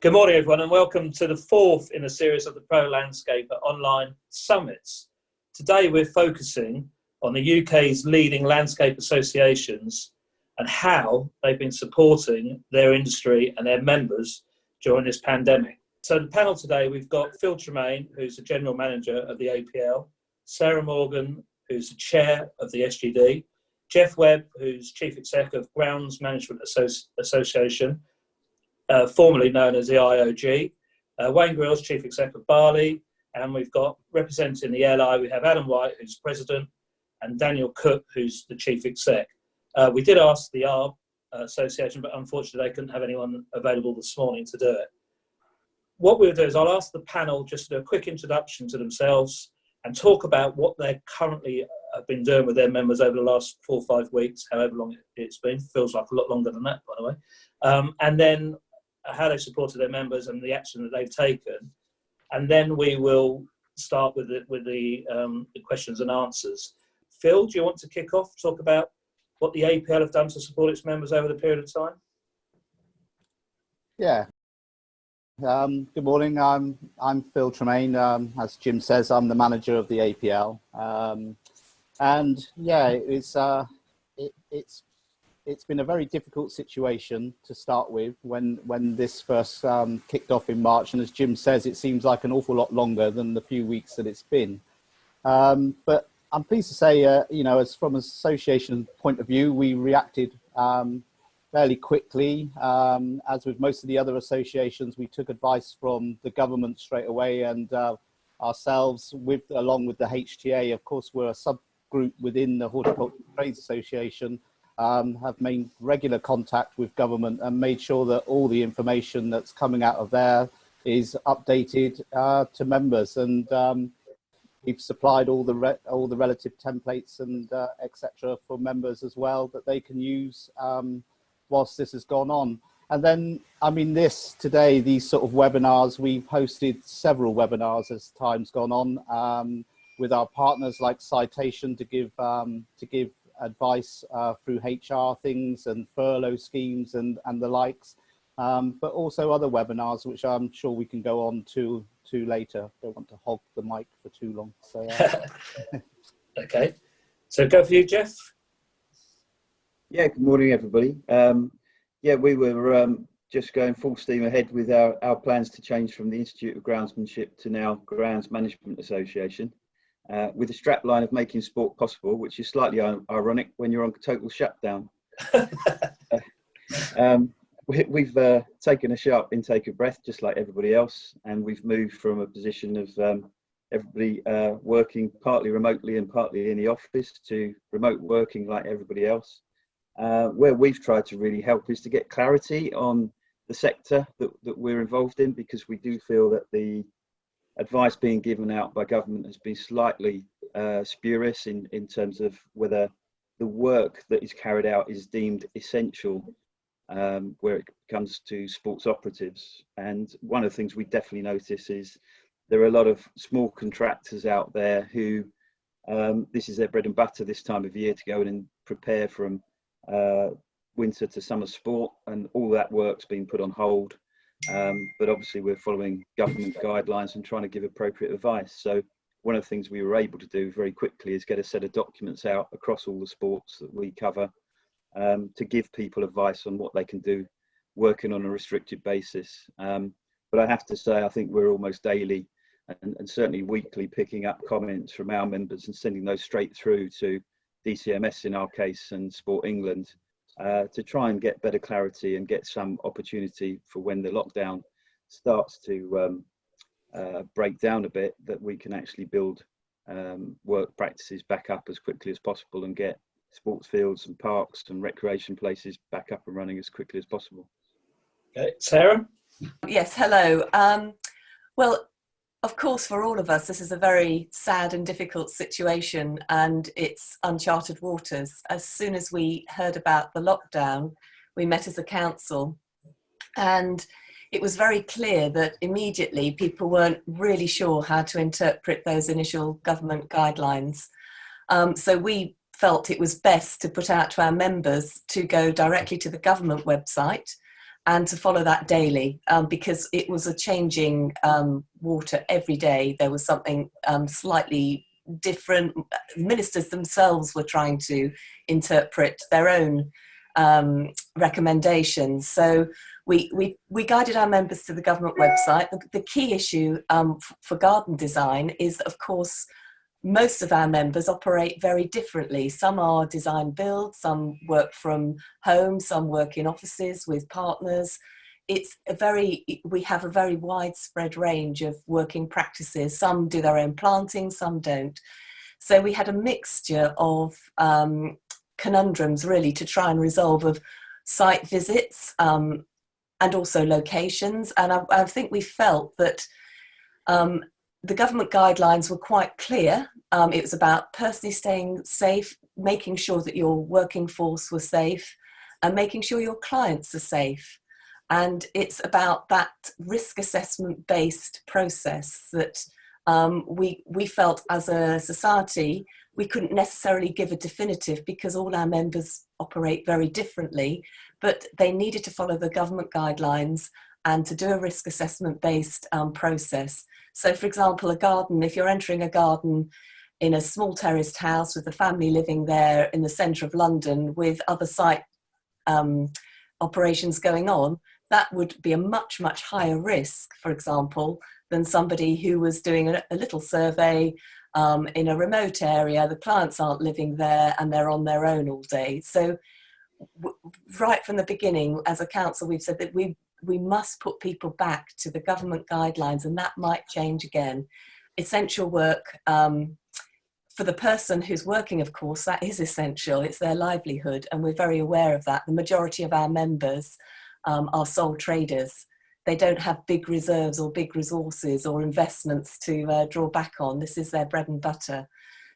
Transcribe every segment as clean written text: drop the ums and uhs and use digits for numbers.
Good morning, everyone, and welcome to the fourth in a series of the Pro Landscaper online summits. Today, we're focusing on the UK's leading landscape associations and how they've been supporting their industry and their members during this pandemic. So the panel today, we've got Phil Tremayne, who's the General Manager of the APL, Sarah Morgan, who's the Chair of the SGD, Geoff Webb, who's Chief Exec of Grounds Management Association, formerly known as the IOG, Wayne Grills, Chief Exec of BALI, and we've got representing the LI, we have Adam White, who's President, and Daniel Cook, who's the Chief Exec. We did ask the ARB Association, but unfortunately they couldn't have anyone available this morning to do it. What we'll do is I'll ask the panel just to do a quick introduction to themselves and talk about what they currently have been doing with their members over the last 4 or 5 weeks, however long it's been. Feels like a lot longer than that, by the way. And then how they supported their members and the action that they've taken. And then we will start with the questions and answers. Phil, do you want to kick off, talk about what the APL have done to support its members over the period of time? Yeah. Good morning. I'm Phil Tremayne. As Jim says, I'm the manager of the APL. And yeah, it's been a very difficult situation to start with when this first kicked off in March. And as Jim says, it seems like an awful lot longer than the few weeks that it's been. But I'm pleased to say, as from an association point of view, we reacted fairly quickly. As with most of the other associations, we took advice from the government straight away, and ourselves, along with the HTA, of course, we're a subgroup within the Horticultural Trades Association, have made regular contact with government and made sure that all the information that's coming out of there is updated to members, and we've supplied all the relative templates and etc. for members as well that they can use whilst this has gone on. And then, I mean, these sort of webinars, we've hosted several webinars as time's gone on with our partners like Citation to give advice through HR things and furlough schemes and the likes, but also other webinars, which I'm sure we can go on to later. Don't want to hog the mic for too long. So, Okay, so go for you, Geoff. Yeah, good morning, everybody. Yeah, we were just going full steam ahead with our plans to change from the Institute of Groundsmanship to now Grounds Management Association, with a strapline of making sport possible, which is slightly ironic when you're on total shutdown. We've taken a sharp intake of breath, just like everybody else, and we've moved from a position of everybody working partly remotely and partly in the office to remote working like everybody else. Where we've tried to really help is to get clarity on the sector that we're involved in, because we do feel that the advice being given out by government has been slightly spurious in terms of whether the work that is carried out is deemed essential where it comes to sports operatives. And one of the things we definitely notice is there are a lot of small contractors out there who this is their bread and butter this time of year, to go in and prepare from winter to summer sport, and all that work's been put on hold. But obviously we're following government guidelines and trying to give appropriate advice. So one of the things we were able to do very quickly is get a set of documents out across all the sports that we cover, to give people advice on what they can do working on a restricted basis. But I have to say, I think we're almost daily and certainly weekly picking up comments from our members and sending those straight through to DCMS in our case and Sport England, to try and get better clarity and get some opportunity for when the lockdown starts to break down a bit, that we can actually build work practices back up as quickly as possible and get sports fields and parks and recreation places back up and running as quickly as possible. Okay, Sarah? Yes, hello. Well, of course, for all of us, this is a very sad and difficult situation, and it's uncharted waters. As soon as we heard about the lockdown, we met as a council, and it was very clear that immediately people weren't really sure how to interpret those initial government guidelines. So we felt it was best to put out to our members to go directly to the government website and to follow that daily, because it was a changing water every day. There was something slightly different. Ministers themselves were trying to interpret their own recommendations. So we guided our members to the government website. The key issue for garden design is that, of course, most of our members operate very differently. Some are design build, some work from home, some work in offices with partners. We have a very widespread range of working practices. Some do their own planting, some don't. So we had a mixture of conundrums really to try and resolve, of site visits and also locations. And I think we felt that the government guidelines were quite clear. It was about personally staying safe, making sure that your working force was safe, and making sure your clients are safe. And it's about that risk assessment based process that we felt as a society we couldn't necessarily give a definitive, because all our members operate very differently, but they needed to follow the government guidelines and to do a risk assessment based process. So for example, a garden, if you're entering a garden in a small terraced house with a family living there in the centre of London with other site operations going on, that would be a much, much higher risk, for example, than somebody who was doing a little survey in a remote area. The clients aren't living there and they're on their own all day. So right from the beginning, as a council, we've said that we must put people back to the government guidelines, and that might change again. Essential work, for the person who's working, of course, that is essential. It's their livelihood, and we're very aware of that. The majority of our members are sole traders. They don't have big reserves or big resources or investments to draw back on. This is their bread and butter.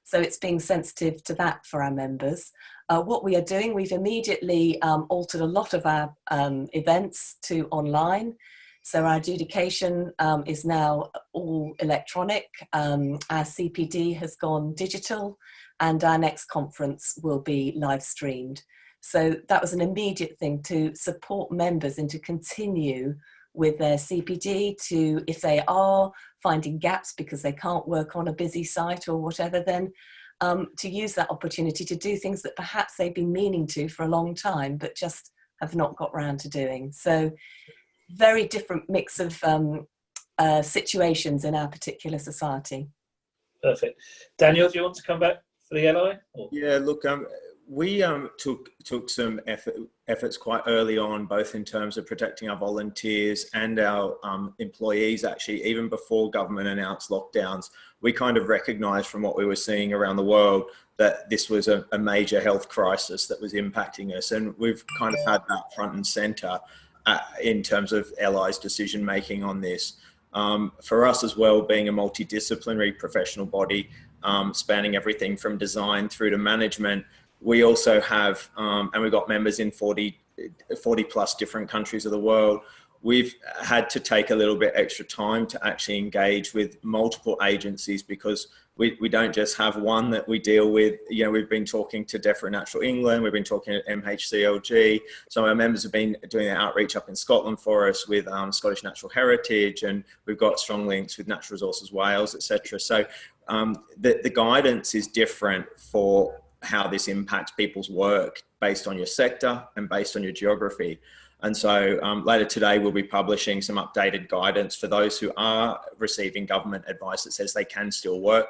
So it's being sensitive to that for our members. What we are doing, we've immediately altered a lot of our events to online. So our adjudication is now all electronic. Our CPD has gone digital, and our next conference will be live streamed. So that was an immediate thing to support members and to continue with their CPD, to, if they are finding gaps because they can't work on a busy site or whatever, then to use that opportunity to do things that perhaps they've been meaning to for a long time, but just have not got round to doing. So very different mix of situations in our particular society. Perfect. Daniel, do you want to come back for the LI? Or? Yeah, look, we took some efforts quite early on, both in terms of protecting our volunteers and our employees. Actually, even before government announced lockdowns, we kind of recognised from what we were seeing around the world that this was a major health crisis that was impacting us, and we've kind of had that front and centre in terms of LI's decision making on this. For us as well, being a multidisciplinary professional body, spanning everything from design through to management, we also have, and we've got members in 40 plus different countries of the world. We've had to take a little bit extra time to actually engage with multiple agencies, because we don't just have one that we deal with. You know, we've been talking to Deaf and Natural England, we've been talking to MHCLG. Some of our members have been doing their outreach up in Scotland for us with Scottish Natural Heritage, and we've got strong links with Natural Resources Wales, etc. So the guidance is different for how this impacts people's work based on your sector and based on your geography. And so later today, we'll be publishing some updated guidance for those who are receiving government advice that says they can still work.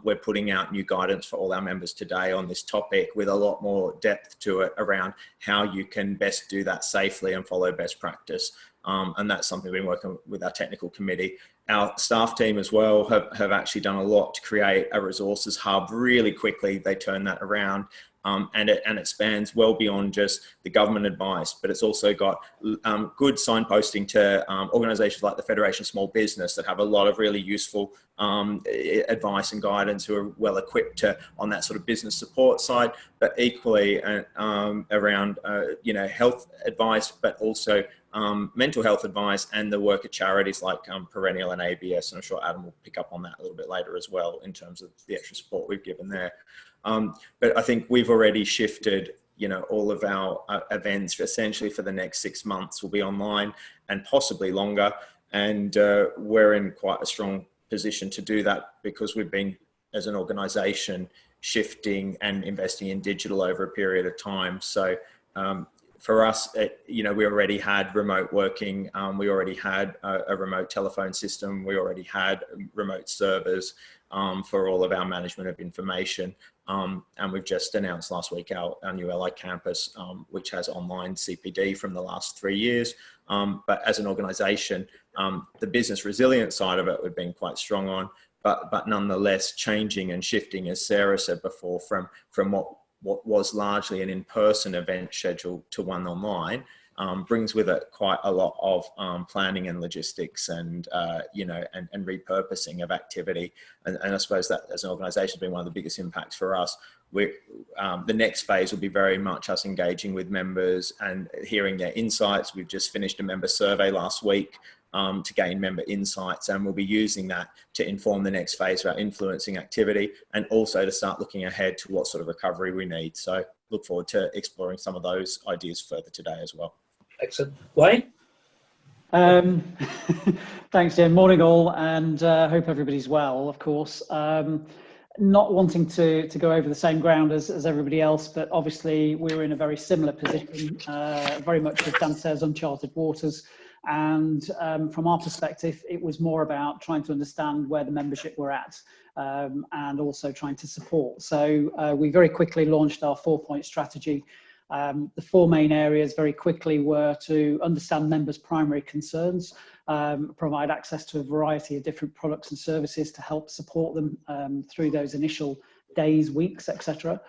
We're putting out new guidance for all our members today on this topic with a lot more depth to it around how you can best do that safely and follow best practice. And that's something we've been working with our technical committee. Our staff team as well have actually done a lot to create a resources hub really quickly. They turn that around. And it spans well beyond just the government advice, but it's also got good signposting to organisations like the Federation of Small Business that have a lot of really useful advice and guidance, who are well equipped on that sort of business support side, but equally around health advice, but also mental health advice, and the work of charities like Perennial and ABS. And I'm sure Adam will pick up on that a little bit later as well in terms of the extra support we've given there. But I think we've already shifted all of our events essentially for the next 6 months will be online and possibly longer. And we're in quite a strong position to do that because we've been, as an organisation, shifting and investing in digital over a period of time. So for us, we already had remote working. We already had a remote telephone system. We already had remote servers for all of our management of information. And we've just announced last week our new LI campus, which has online CPD from the last 3 years. But as an organisation, the business resilience side of it, we've been quite strong on, but nonetheless changing and shifting, as Sarah said before, from what was largely an in-person event schedule to one online, brings with it quite a lot of planning and logistics and repurposing of activity. And I suppose that as an organisation has been one of the biggest impacts for us. The next phase will be very much us engaging with members and hearing their insights. We've just finished a member survey last week to gain member insights, and we'll be using that to inform the next phase of our influencing activity, and also to start looking ahead to what sort of recovery we need. So look forward to exploring some of those ideas further today as well. Excellent. Wayne? Thanks, Jim. Morning all, and hope everybody's well, of course. Not wanting to go over the same ground as everybody else, but obviously we're in a very similar position, very much as Dan says, uncharted waters. And from our perspective, it was more about trying to understand where the membership were at, and also trying to support. So we very quickly launched our 4-point strategy. The 4 main areas very quickly were to understand members' primary concerns, provide access to a variety of different products and services to help support them through those initial days, weeks, etc.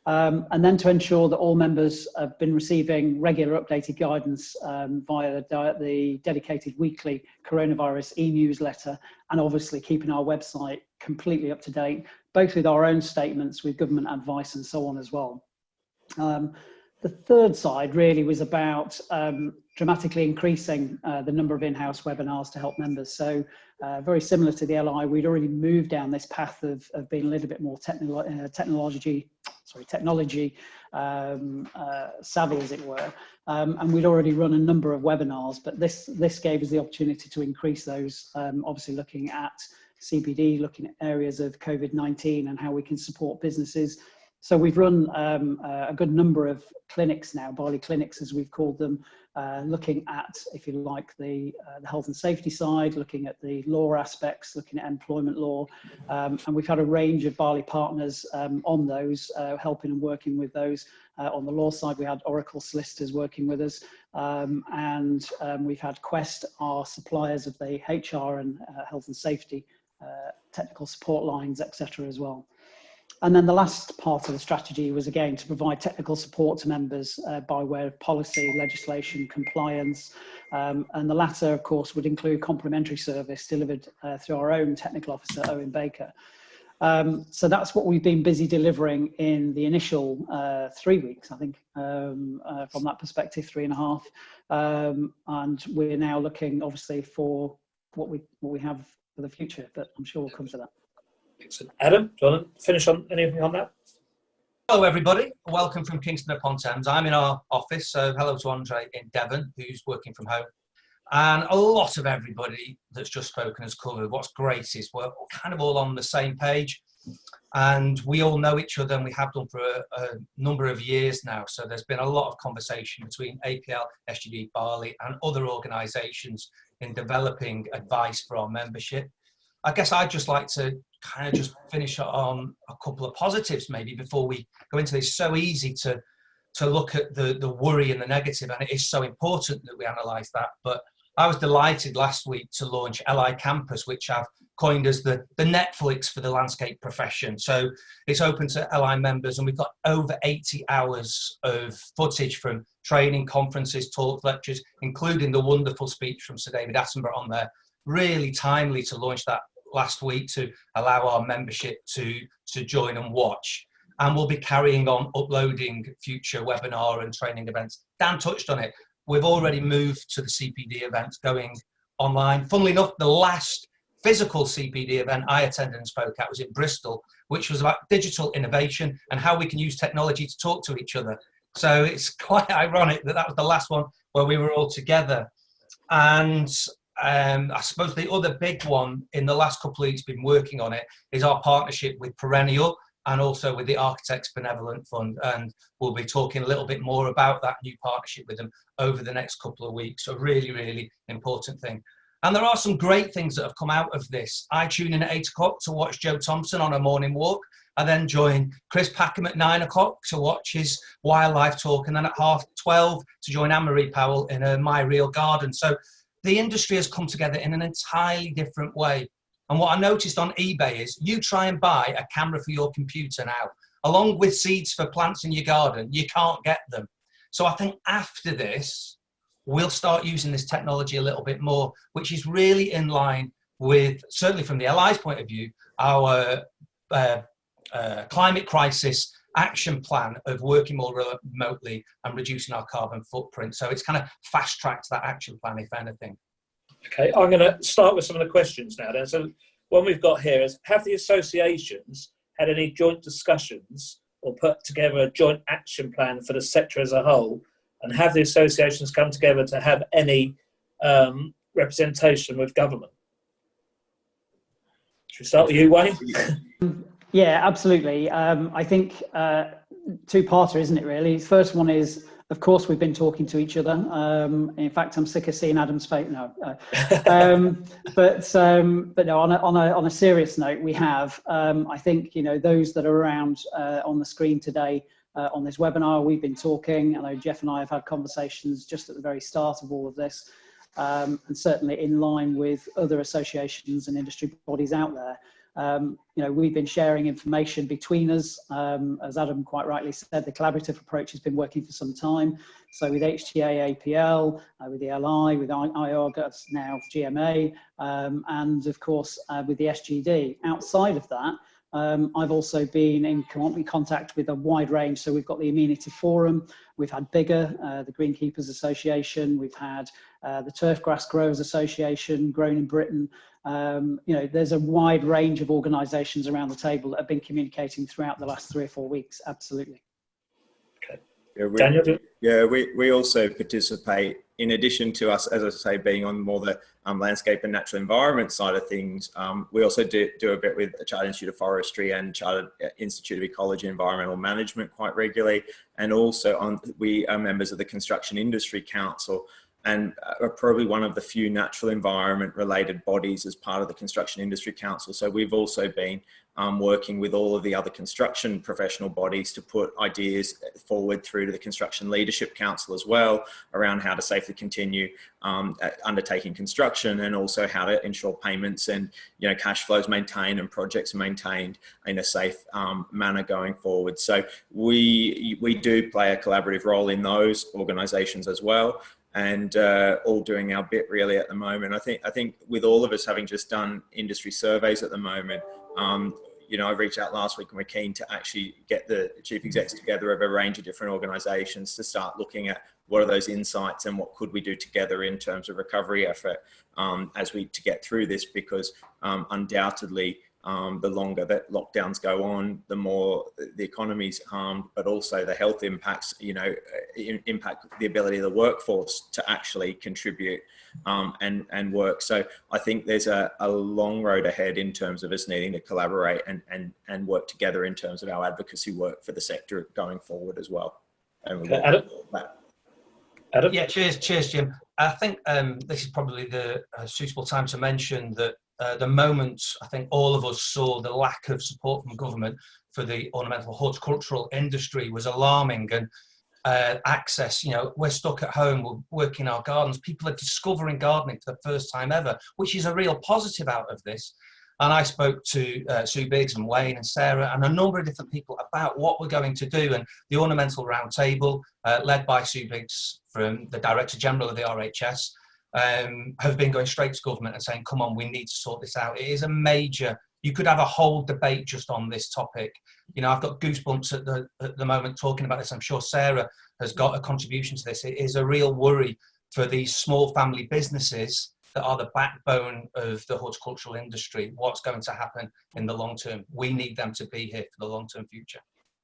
And then to ensure that all members have been receiving regular updated guidance via the dedicated weekly coronavirus e-newsletter, and obviously keeping our website completely up to date, both with our own statements, with government advice and so on as well. The third side really was about dramatically increasing the number of in-house webinars to help members. So very similar to the LI, we'd already moved down this path of being a little bit more technology savvy, as it were. And we'd already run a number of webinars, but this gave us the opportunity to increase those, obviously looking at CPD, looking at areas of COVID-19 and how we can support businesses. So we've run a good number of clinics now, BALI clinics as we've called them, looking at, if you like, the health and safety side, looking at the law aspects, looking at employment law, and we've had a range of BALI partners on those, helping and working with those. On the law side, we had Oracle solicitors working with us, and we've had Quest, our suppliers of the HR and health and safety technical support lines, etc. as well. And then the last part of the strategy was, again, to provide technical support to members by way of policy, legislation, compliance. And the latter, of course, would include complimentary service delivered through our own technical officer, Owen Baker. So that's what we've been busy delivering in the initial 3 weeks, I think, from that perspective, 3.5. And we're now looking, obviously, for what we have for the future, but I'm sure we'll come to that. Excellent. Adam, do you want to finish on anything on that? Hello everybody, welcome from Kingston upon Thames. I'm in our office, so hello to Andre in Devon, who's working from home. And a lot of everybody that's just spoken has covered. What's great is we're kind of all on the same page, and we all know each other, and we have done for a number of years now. So there's been a lot of conversation between APL, SGB, BALI and other organisations in developing advice for our membership. I guess I'd just like to kind of just finish on a couple of positives maybe before we go into this. It's so easy to look at the worry and the negative, and it is so important that we analyse that. But I was delighted last week to launch LI Campus, which I've coined as the Netflix for the landscape profession. So it's open to LI members, and we've got over 80 hours of footage from training, conferences, talks, lectures, including the wonderful speech from Sir David Attenborough on there. Really timely to launch that last week to allow our membership to join and watch. And we'll be carrying on uploading future webinar and training events. Dan touched on it. We've already moved to the CPD events going online. Funnily enough, the last physical CPD event I attended and spoke at was in Bristol, which was about digital innovation and how we can use technology to talk to each other. So it's quite ironic that that was the last one where we were all together. And I suppose the other big one in the last couple of weeks been working on it is our partnership with Perennial and also with the Architects Benevolent Fund. And we'll be talking a little bit more about that new partnership with them over the next couple of weeks. So really, really important thing. And there are some great things that have come out of this. I tune in at 8 o'clock to watch Joe Thompson on a morning walk. I then join Chris Packham at 9 o'clock to watch his wildlife talk. And then at 12:30 to join Anne-Marie Powell in her My Real Garden. So the industry has come together in an entirely different way. And what I noticed on eBay is you try and buy a camera for your computer now, along with seeds for plants in your garden, you can't get them. So I think after this, we'll start using this technology a little bit more, which is really in line with, certainly from the LI's point of view, our climate crisis action plan of working more remotely and reducing our carbon footprint. So it's kind of fast-tracked that action plan, if anything. Okay, I'm going to start with some of the questions now then. So one we've got here is, have the associations had any joint discussions or put together a joint action plan for the sector as a whole? And have the associations come together to have any representation with government? Should we start with you, Wayne? Yeah, absolutely. I think two-parter, isn't it, really? The first one is, of course, we've been talking to each other. In fact, I'm sick of seeing Adam's face. No. But no, on a serious note, we have. I think, you know, those that are around on the screen today on this webinar, we've been talking. I know Geoff and I have had conversations just at the very start of all of this, and certainly in line with other associations and industry bodies out there. You know, we've been sharing information between us. As Adam quite rightly said, the collaborative approach has been working for some time. So with HTA, APL, with the LI, with IORGA, now GMA, and of course with the SGD. Outside of that, I've also been in contact with a wide range. So we've got the Amenity Forum, we've had BIGGER, the Greenkeepers Association, we've had the Turfgrass Growers Association, Grown in Britain. You know, there's a wide range of organisations around the table that have been communicating throughout the last 3 or 4 weeks. Absolutely. Okay. Yeah, we also participate, in addition to us, as I say, being on more the landscape and natural environment side of things. We also do a bit with the Chartered Institute of Forestry and Chartered Institute of Ecology and Environmental Management quite regularly. And also we are members of the Construction Industry Council, and are probably one of the few natural environment related bodies as part of the Construction Industry Council. So we've also been working with all of the other construction professional bodies to put ideas forward through to the Construction Leadership Council as well, around how to safely continue undertaking construction, and also how to ensure payments and, you know, cash flows maintained and projects maintained in a safe manner going forward. So we do play a collaborative role in those organisations as well, and all doing our bit really at the moment. I think with all of us having just done industry surveys at the moment, you know, I reached out last week and we're keen to actually get the chief execs together of a range of different organisations to start looking at what are those insights and what could we do together in terms of recovery effort to get through this, because undoubtedly the longer that lockdowns go on, the more the economy's harmed, but also the health impacts, you know, impact the ability of the workforce to actually contribute and work. So I think there's a long road ahead in terms of us needing to collaborate and work together in terms of our advocacy work for the sector going forward as well. And Adam? Yeah, cheers, Jim. I think this is probably the suitable time to mention that the moment I think all of us saw the lack of support from government for the ornamental horticultural industry was alarming, and access, you know, we're stuck at home, we're working our gardens, people are discovering gardening for the first time ever, which is a real positive out of this. And I spoke to Sue Biggs and Wayne and Sarah and a number of different people about what we're going to do. And the Ornamental Roundtable, led by Sue Biggs, from the Director General of the RHS, have been going straight to government and saying, come on, we need to sort this out. It is a major, you could have a whole debate just on this topic. You know, I've got goosebumps at the moment talking about this. I'm sure Sarah has got a contribution to this. It is a real worry for these small family businesses that are the backbone of the horticultural industry. What's going to happen in the long term? We need them to be here for the long-term future.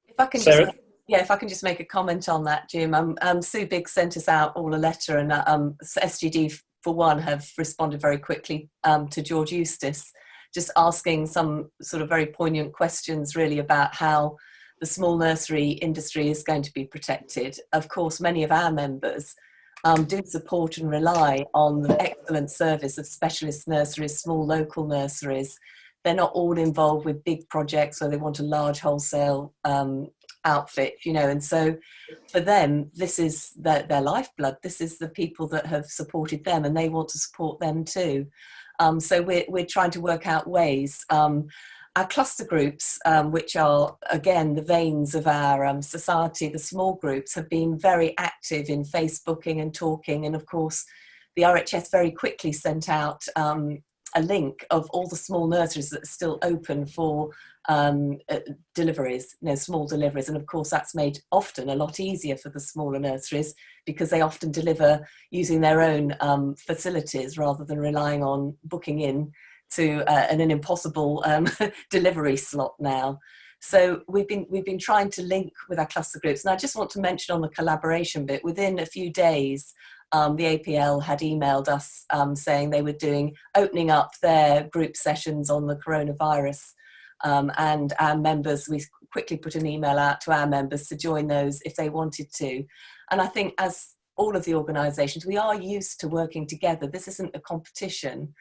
If I can Sarah? just Yeah, if I can just make a comment on that, Jim. Sue Biggs sent us out all a letter, and SGD for one have responded very quickly to George Eustace, just asking some sort of very poignant questions really about how the small nursery industry is going to be protected. Of course, many of our members do support and rely on the excellent service of specialist nurseries, small local nurseries. They're not all involved with big projects where they want a large wholesale outfit, you know, and so for them, this is their lifeblood. This is the people that have supported them, and they want to support them too. So we're trying to work out ways. Our cluster groups, which are, again, the veins of our society, the small groups, have been very active in Facebooking and talking. And of course, the RHS very quickly sent out a link of all the small nurseries that are still open for deliveries, you know, small deliveries. And of course, that's made often a lot easier for the smaller nurseries because they often deliver using their own facilities rather than relying on booking in to an impossible delivery slot now. So we've been trying to link with our cluster groups. And I just want to mention on the collaboration bit, within a few days, the APL had emailed us saying they were opening up their group sessions on the coronavirus, and our members, we quickly put an email out to our members to join those if they wanted to. And I think, as all of the organisations, we are used to working together. This isn't a competition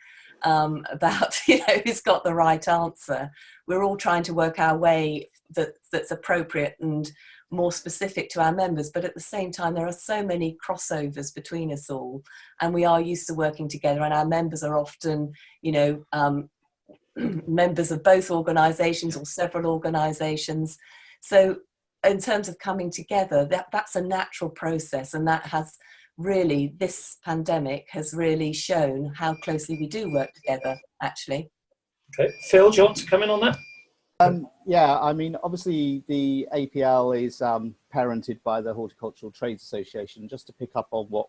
about, you know, who's got the right answer. We're all trying to work our way that's appropriate and more specific to our members, but at the same time there are so many crossovers between us all, and we are used to working together, and our members are often, you know, members of both organisations or several organisations. So in terms of coming together, that's a natural process, and that has really, this pandemic has really shown how closely we do work together, actually. Okay, Phil, do you want to come in on that? Yeah, I mean, obviously the APL is parented by the Horticultural Trades Association. Just to pick up on what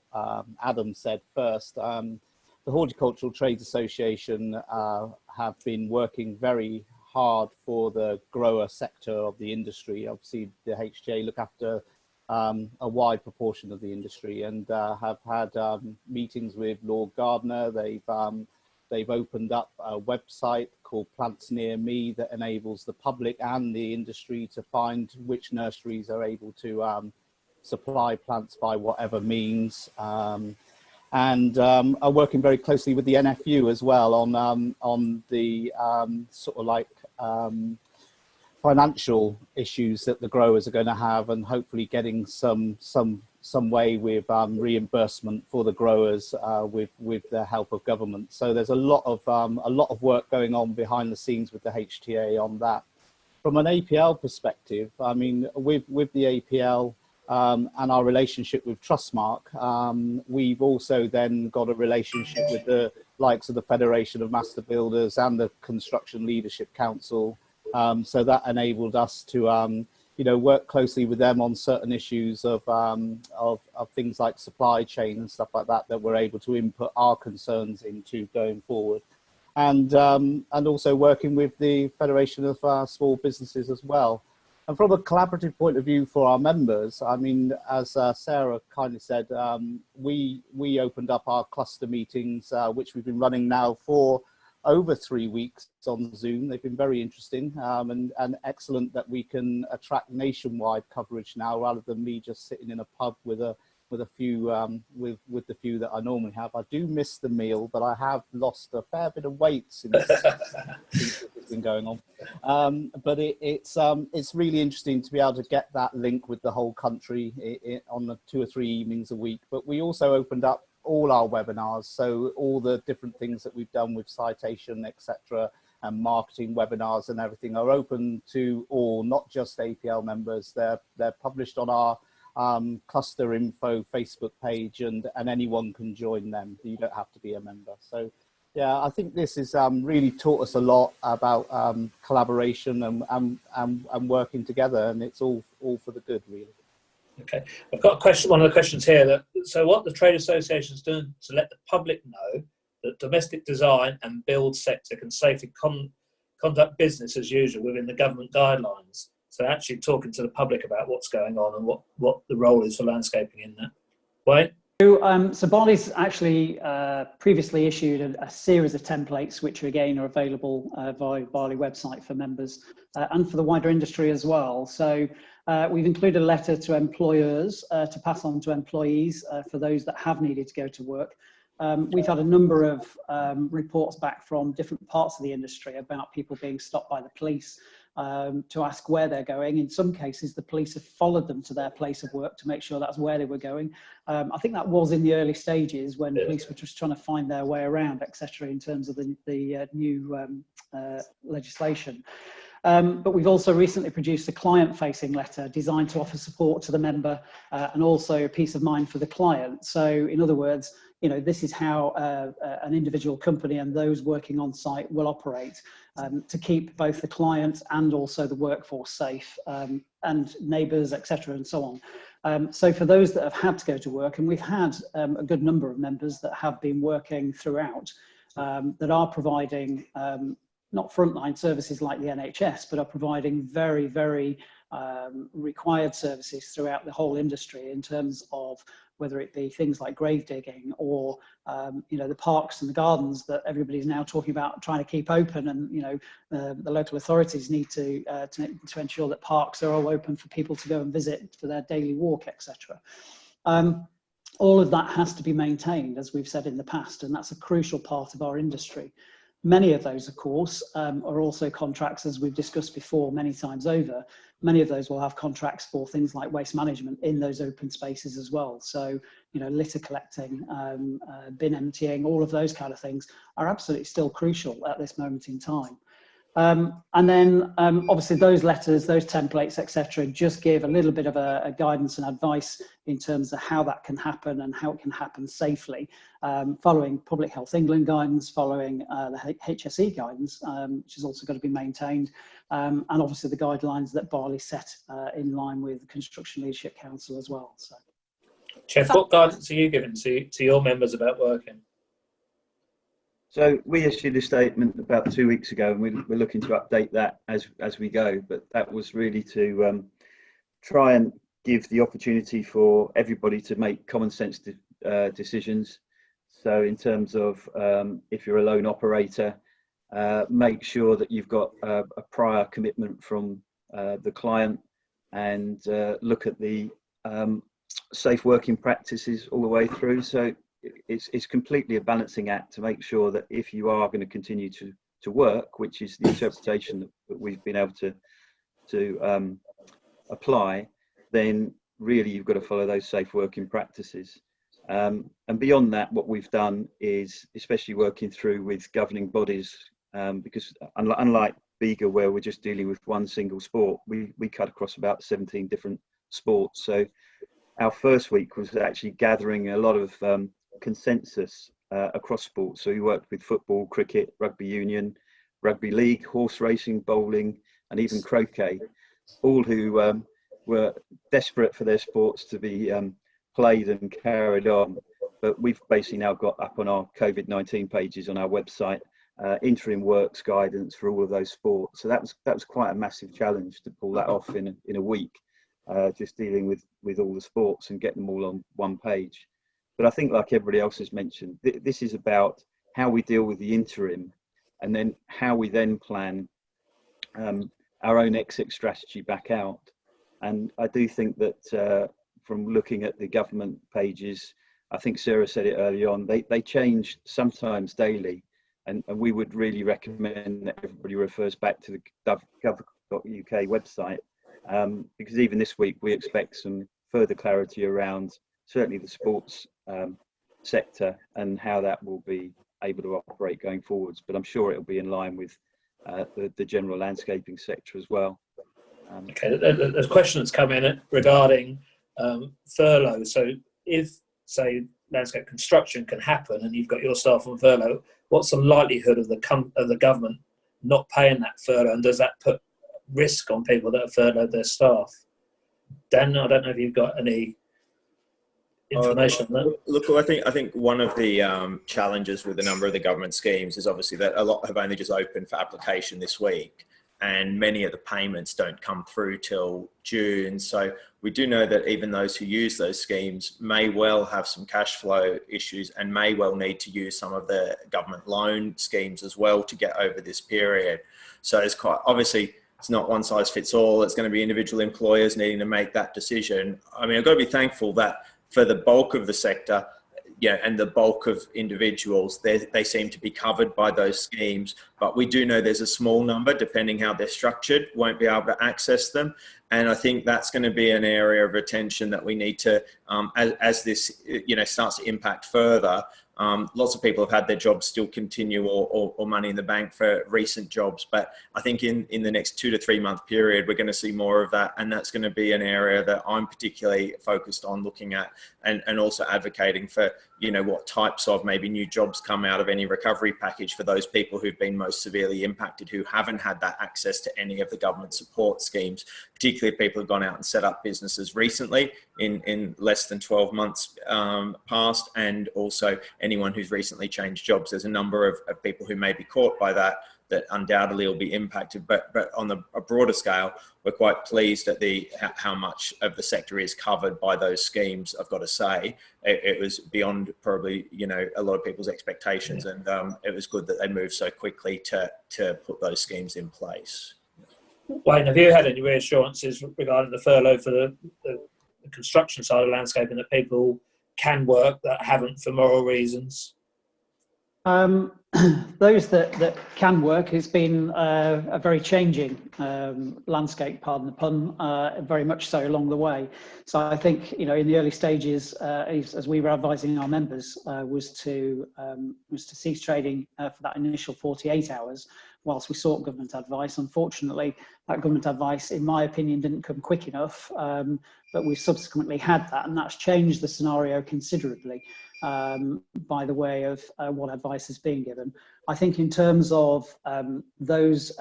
Adam said first, the Horticultural Trades Association have been working very hard for the grower sector of the industry. Obviously, the HTA look after a wide proportion of the industry, and have had meetings with Lord Gardner. They've opened up a website called Plants Near Me that enables the public and the industry to find which nurseries are able to supply plants by whatever means, and are working very closely with the NFU as well on the sort of like financial issues that the growers are going to have, and hopefully getting some way with reimbursement for the growers with the help of government. So there's a lot of work going on behind the scenes with the HTA on that. From an APL perspective, I mean, with the APL and our relationship with Trustmark, we've also then got a relationship with the likes of the Federation of Master Builders and the Construction Leadership Council. So that enabled us to, you know, work closely with them on certain issues of things like supply chain and stuff like that we're able to input our concerns into going forward, and also working with the Federation of Small Businesses as well. And from a collaborative point of view for our members, I mean, as Sarah kindly said, we opened up our cluster meetings, which we've been running now for over 3 weeks on Zoom. They've been very interesting, and excellent that we can attract nationwide coverage now, rather than me just sitting in a pub with a few with the few that I normally have. I do miss the meal, but I have lost a fair bit of weight since it's been going on. But it's really interesting to be able to get that link with the whole country on the 2 or 3 evenings a week. But we also opened up all our webinars, so all the different things that we've done with citation, etc., and marketing webinars and everything are open to all, not just APL members. They're published on our cluster info Facebook page, and anyone can join them. You don't have to be a member. So yeah, I think this has really taught us a lot about collaboration and working together, and it's all for the good, really. Okay, I've got a question. One of the questions here so what the trade associations doing to let the public know that domestic design and build sector can safely conduct business as usual within the government guidelines, So actually talking to the public about what's going on and what the role is for landscaping in that. Wayne? So BALI's actually previously issued a series of templates, which again are available via BALI website for members and for the wider industry as well. So we've included a letter to employers to pass on to employees for those that have needed to go to work. We've had a number of reports back from different parts of the industry about people being stopped by the police to ask where they're going. In some cases, the police have followed them to their place of work to make sure that's where they were going. I think that was in the early stages when police were just trying to find their way around, etc., in terms of the new legislation. But we've also recently produced a client-facing letter designed to offer support to the member and also peace of mind for the client. So, in other words, this is how an individual company and those working on site will operate to keep both the client and also the workforce safe and neighbours, etc., and so on. So for those that have had to go to work, and we've had a good number of members that have been working throughout that are providing not frontline services like the NHS, but are providing very, very required services throughout the whole industry in terms of whether it be things like grave digging or the parks and the gardens that everybody's now talking about trying to keep open, and the local authorities need to ensure that parks are all open for people to go and visit for their daily walk, etc. All of that has to be maintained, as we've said in the past, and that's a crucial part of our industry. Many of those, of course, are also contracts, as we've discussed before many times over. Many of those will have contracts for things like waste management in those open spaces as well. So, litter collecting, bin emptying, all of those kind of things are absolutely still crucial at this moment in time. And then obviously those letters, those templates, etc., just give a little bit of a guidance and advice in terms of how that can happen and how it can happen safely, following Public Health England guidance, following the HSE guidance, which is also got to be maintained, and obviously the guidelines that BALI set in line with the Construction Leadership Council as well. So, Geoff, what guidance are you giving to your members about working? So we issued a statement about 2 weeks ago, and we're looking to update that as we go. But that was really to try and give the opportunity for everybody to make common sense decisions. So in terms of if you're a lone operator, make sure that you've got a prior commitment from the client, and look at the safe working practices all the way through. So it's completely a balancing act to make sure that if you are going to continue to work, which is the interpretation that we've been able to apply, then really you've got to follow those safe working practices. And beyond that, what we've done is, especially working through with governing bodies, because unlike Bega, where we're just dealing with one single sport, we cut across about 17 different sports. So our first week was actually gathering a lot of consensus across sports. So we worked with football, cricket, rugby union, rugby league, horse racing, bowling, and even croquet, all who were desperate for their sports to be played and carried on. But we've basically now got up on our COVID-19 pages on our website interim works guidance for all of those sports. So that was quite a massive challenge to pull that off in a week, just dealing with all the sports and getting them all on one page. But I think, like everybody else has mentioned, this is about how we deal with the interim, and then how we then plan our own exit strategy back out. And I do think that from looking at the government pages, I think Sarah said it early on, they change sometimes daily, and we would really recommend that everybody refers back to the gov.uk website, because even this week we expect some further clarity around certainly the sports sector and how that will be able to operate going forwards. But I'm sure it'll be in line with the general landscaping sector as well. Okay, there's a question that's come in regarding furlough. So if, say, landscape construction can happen and you've got your staff on furlough, what's the likelihood of the government not paying that furlough, and does that put risk on people that have furloughed their staff? Dan, I don't know if you've got any information on that. Look, I think one of the challenges with a number of the government schemes is obviously that a lot have only just opened for application this week. and many of the payments don't come through till June. So we do know that even those who use those schemes may well have some cash flow issues and may well need to use some of the government loan schemes as well to get over this period. So it's quite obviously, it's not one size fits all. It's going to be individual employers needing to make that decision. I mean, I've got to be thankful that for the bulk of the sector, and the bulk of individuals, they seem to be covered by those schemes. But we do know there's a small number, depending how they're structured, won't be able to access them. And I think that's going to be an area of attention that we need to, as this starts to impact further. Lots of people have had their jobs still continue or money in the bank for recent jobs. But I think in the next 2 to 3 month period, we're going to see more of that. And that's going to be an area that I'm particularly focused on looking at and also advocating for, what types of maybe new jobs come out of any recovery package for those people who've been most severely impacted, who haven't had that access to any of the government support schemes, particularly if people have gone out and set up businesses recently in less than 12 months past, and also anyone who's recently changed jobs. There's a number of people who may be caught by that undoubtedly will be impacted. But on a broader scale, we're quite pleased at how much of the sector is covered by those schemes. I've got to say, it was beyond probably a lot of people's expectations, and it was good that they moved so quickly to put those schemes in place. Wayne, have you had any reassurances regarding the furlough for the construction side of landscaping, that people can work that haven't for moral reasons? Those that can work, it's been a very changing landscape, pardon the pun, very much so along the way. So I think, in the early stages, as we were advising our members, was to cease trading for that initial 48 hours whilst we sought government advice. Unfortunately, that government advice, in my opinion, didn't come quick enough, but we subsequently had that, and that's changed the scenario considerably. By the way of what advice is being given. I think in terms of those,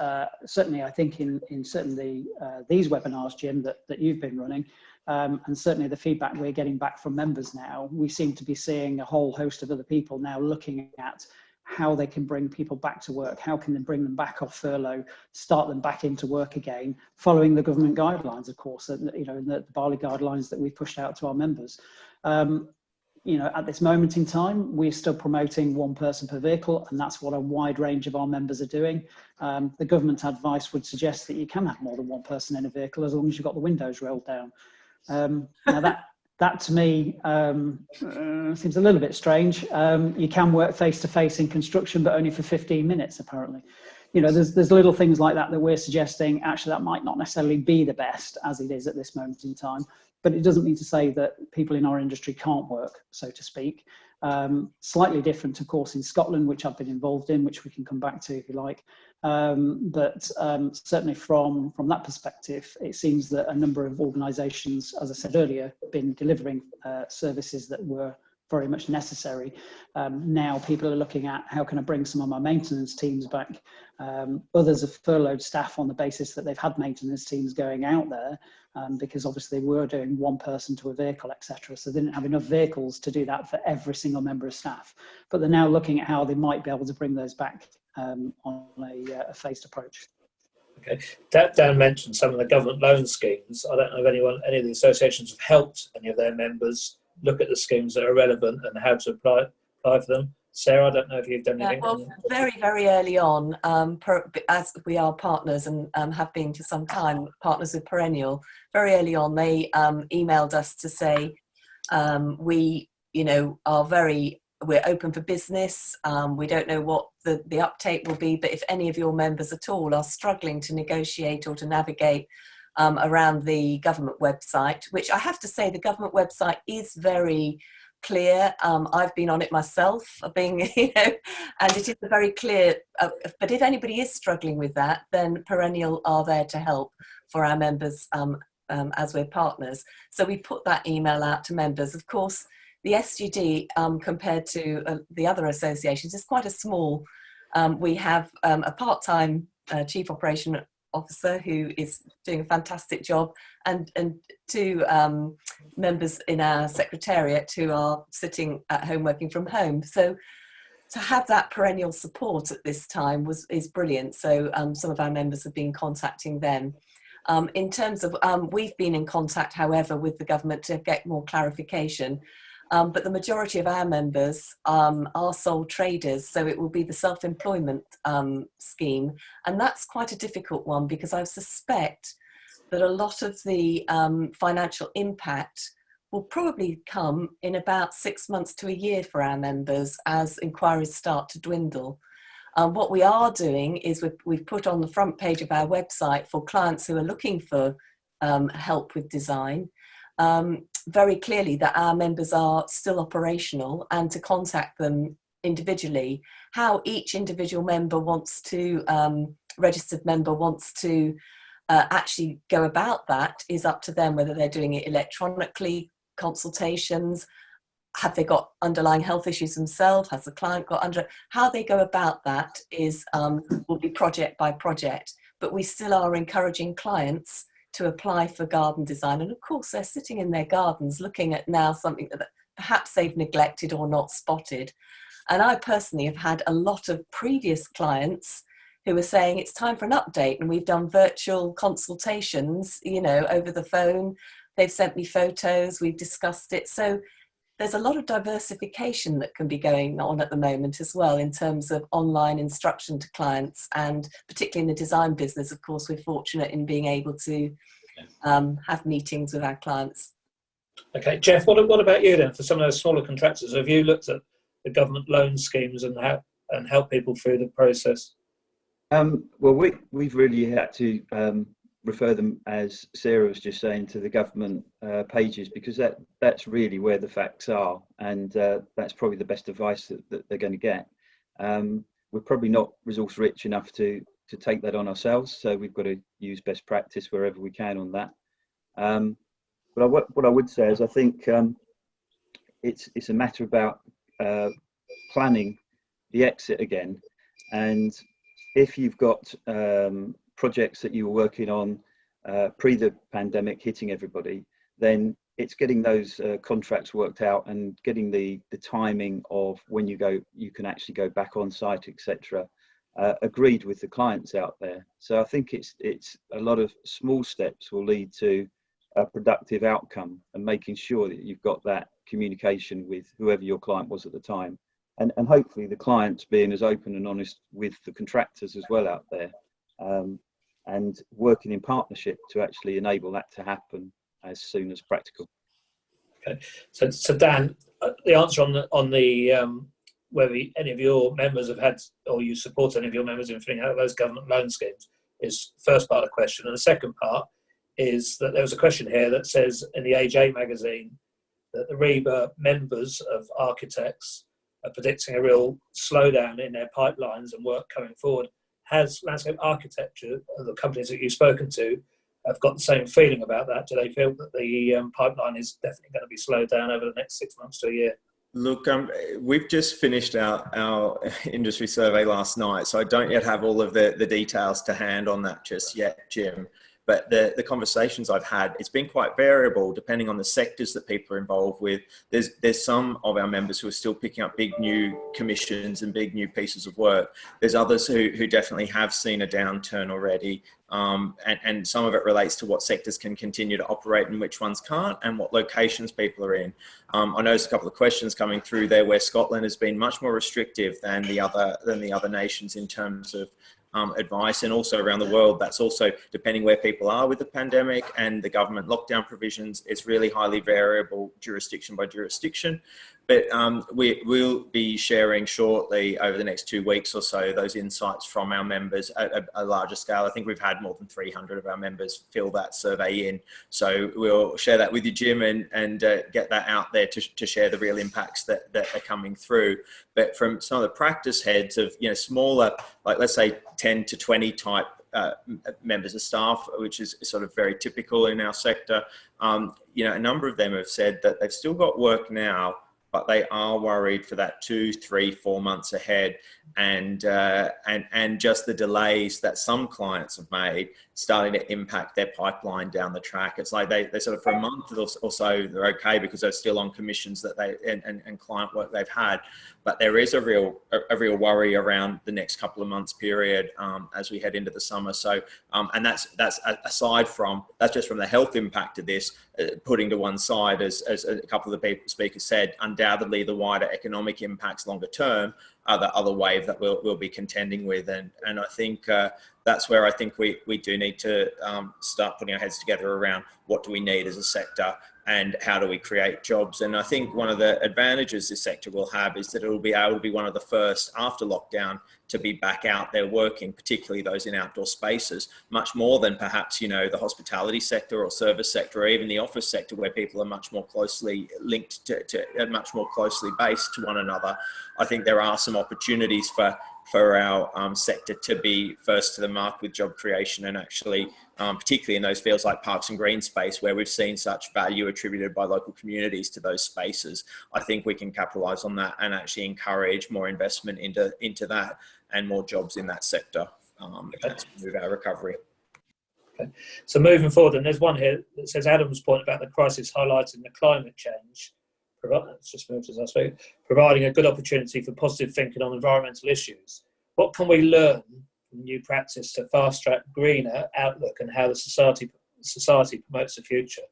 certainly I think in certainly these webinars, Jim, that you've been running, and certainly the feedback we're getting back from members now, we seem to be seeing a whole host of other people now looking at how they can bring people back to work, how can they bring them back off furlough, start them back into work again, following the government guidelines, of course, and the BALI guidelines that we pushed out to our members. At this moment in time, we're still promoting 1 person per vehicle, and that's what a wide range of our members are doing. The government advice would suggest that you can have more than 1 person in a vehicle as long as you've got the windows rolled down. Now that to me seems a little bit strange. You can work face-to-face in construction, but only for 15 minutes, apparently. There's little things like that we're suggesting. Actually, that might not necessarily be the best as it is at this moment in time. But it doesn't mean to say that people in our industry can't work, so to speak. Slightly different, of course, in Scotland, which I've been involved in, which we can come back to if you like. But certainly from that perspective, it seems that a number of organisations, as I said earlier, have been delivering services that were very much necessary. Now people are looking at how can I bring some of my maintenance teams back. Others have furloughed staff on the basis that they've had maintenance teams going out there, because obviously they were doing 1 person to a vehicle, etc. So they didn't have enough vehicles to do that for every single member of staff. But they're now looking at how they might be able to bring those back on a phased approach. Okay, Dan mentioned some of the government loan schemes. I don't know if any of the associations have helped any of their members look at the schemes that are relevant and how to apply for them. Sarah, I don't know if you've done anything. Well, very, very early on, as we are partners and have been for some time, partners with Perennial, very early on they emailed us to say we're open for business. We don't know what the uptake will be, but if any of your members at all are struggling to negotiate or to navigate around the government website, which I have to say the government website is very clear. I've been on it myself, and it is very clear. But if anybody is struggling with that, then Perennial are there to help for our members as we're partners. So we put that email out to members. Of course, the SGD compared to the other associations is quite a small. We have a part-time chief operation officer who is doing a fantastic job, and 2 members in our secretariat who are sitting at home working from home. So to have that perennial support at this time is brilliant. So some of our members have been contacting them. In terms of, we've been in contact, however, with the government to get more clarification. But the majority of our members are sole traders, so it will be the self-employment scheme. And that's quite a difficult one, because I suspect that a lot of the financial impact will probably come in about 6 months to a year for our members as inquiries start to dwindle. What we are doing is we've put on the front page of our website for clients who are looking for help with design, very clearly that our members are still operational, and to contact them individually. How each individual member wants to, registered member wants to actually go about that is up to them, whether they're doing it electronically, consultations, have they got underlying health issues themselves, has the client got how they go about that is will be project by project. But we still are encouraging clients to apply for garden design, and of course they're sitting in their gardens looking at now something that perhaps they've neglected or not spotted. And I personally have had a lot of previous clients who are saying it's time for an update, and we've done virtual consultations, you know, over the phone. They've sent me photos, we've discussed it. So there's a lot of diversification that can be going on at the moment as well, in terms of online instruction to clients, and particularly in the design business, of course, we're fortunate in being able to have meetings with our clients. Okay, Geoff, what about you then? For some of those smaller contractors, have you looked at the government loan schemes and help people through the process? Well, we've really had to refer them, as Sarah was just saying, to the government pages, because that's really where the facts are, and that's probably the best advice that they're going to get. We're probably not resource rich enough to take that on ourselves, so we've got to use best practice wherever we can on that. But what I would say is, I think it's a matter about planning the exit again, and if you've got projects that you were working on pre the pandemic hitting everybody, then it's getting those contracts worked out and getting the timing of when you can actually go back on site, etc., agreed with the clients out there. So I think it's a lot of small steps will lead to a productive outcome, and making sure that you've got that communication with whoever your client was at the time, and hopefully the clients being as open and honest with the contractors as well out there. And working in partnership to actually enable that to happen as soon as practical. Okay, so Dan, the answer on the whether any of your members have had, or you support any of your members in filling out those government loan schemes, is the first part of the question. And the second part is that there was a question here that says in the AJ magazine that the REBA members of architects are predicting a real slowdown in their pipelines and work coming forward. Has landscape architecture, the companies that you've spoken to, have got the same feeling about that? Do they feel that the pipeline is definitely going to be slowed down over the next 6 months to a year? Look, we've just finished our industry survey last night, so I don't yet have all of the details to hand on that just yet, Jim. But the conversations I've had, it's been quite variable depending on the sectors that people are involved with. There's some of our members who are still picking up big new commissions and big new pieces of work. There's others who definitely have seen a downturn already. And some of it relates to what sectors can continue to operate and which ones can't, and what locations people are in. I noticed a couple of questions coming through there where Scotland has been much more restrictive than the other nations in terms of advice, and also around the world. That's also depending where people are with the pandemic and the government lockdown provisions. It's really highly variable jurisdiction by jurisdiction. But we will be sharing shortly over the next 2 weeks or so those insights from our members at a larger scale. I think we've had more than 300 of our members fill that survey in. So we'll share that with you, Jim, and get that out there to share the real impacts that are coming through. But from some of the practice heads of, smaller, like let's say 10 to 20 type members of staff, which is sort of very typical in our sector, a number of them have said that they've still got work now, but they are worried for that 2, 3, 4 months ahead, and just the delays that some clients have made starting to impact their pipeline down the track. It's like they sort of for a month or so they're okay because they're still on commissions that and client work they've had, but there is a real worry around the next couple of months period as we head into the summer. So, and that's aside from, that's just from the health impact of this, putting to one side, as a couple of the speakers said, undoubtedly the wider economic impacts longer term are the other wave that we'll be contending with. And I think that's where I think we do need to start putting our heads together around what do we need as a sector and how do we create jobs. And I think one of the advantages this sector will have is that it will be able to be one of the first after lockdown to be back out there working, particularly those in outdoor spaces, much more than perhaps, you know, the hospitality sector or service sector, or even the office sector, where people are much more closely linked to and much more closely based to one another. I think there are some opportunities for our sector to be first to the mark with job creation, and actually, particularly in those fields like parks and green space, where we've seen such value attributed by local communities to those spaces. I think we can capitalise on that and actually encourage more investment into that and more jobs in that sector to move our recovery. Okay. So moving forward, and there's one here that says Adam's point about the crisis highlighting the climate change. Let's just move as I speak. Providing a good opportunity for positive thinking on environmental issues. What can we learn from new practice to fast-track greener outlook and how the society promotes the future?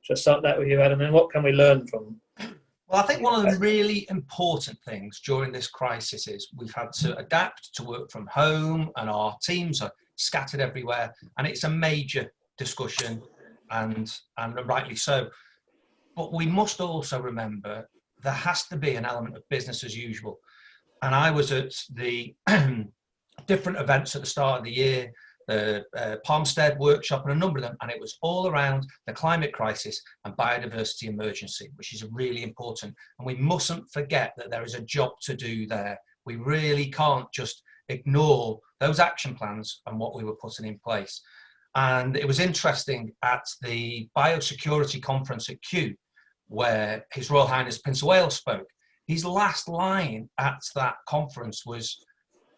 Shall I start that with you, Adam? And what can we learn from? Well, I think one of the really important things during this crisis is we've had to adapt to work from home, and our teams are scattered everywhere, and it's a major discussion, and rightly so. But we must also remember there has to be an element of business as usual. And I was at the different events at the start of the year, the Palmstead workshop and a number of them, and it was all around the climate crisis and biodiversity emergency, which is really important. And we mustn't forget that there is a job to do there. We really can't just ignore those action plans and what we were putting in place. And it was interesting at the biosecurity conference at Kew, where His Royal Highness Prince of Wales spoke. His last line at that conference was,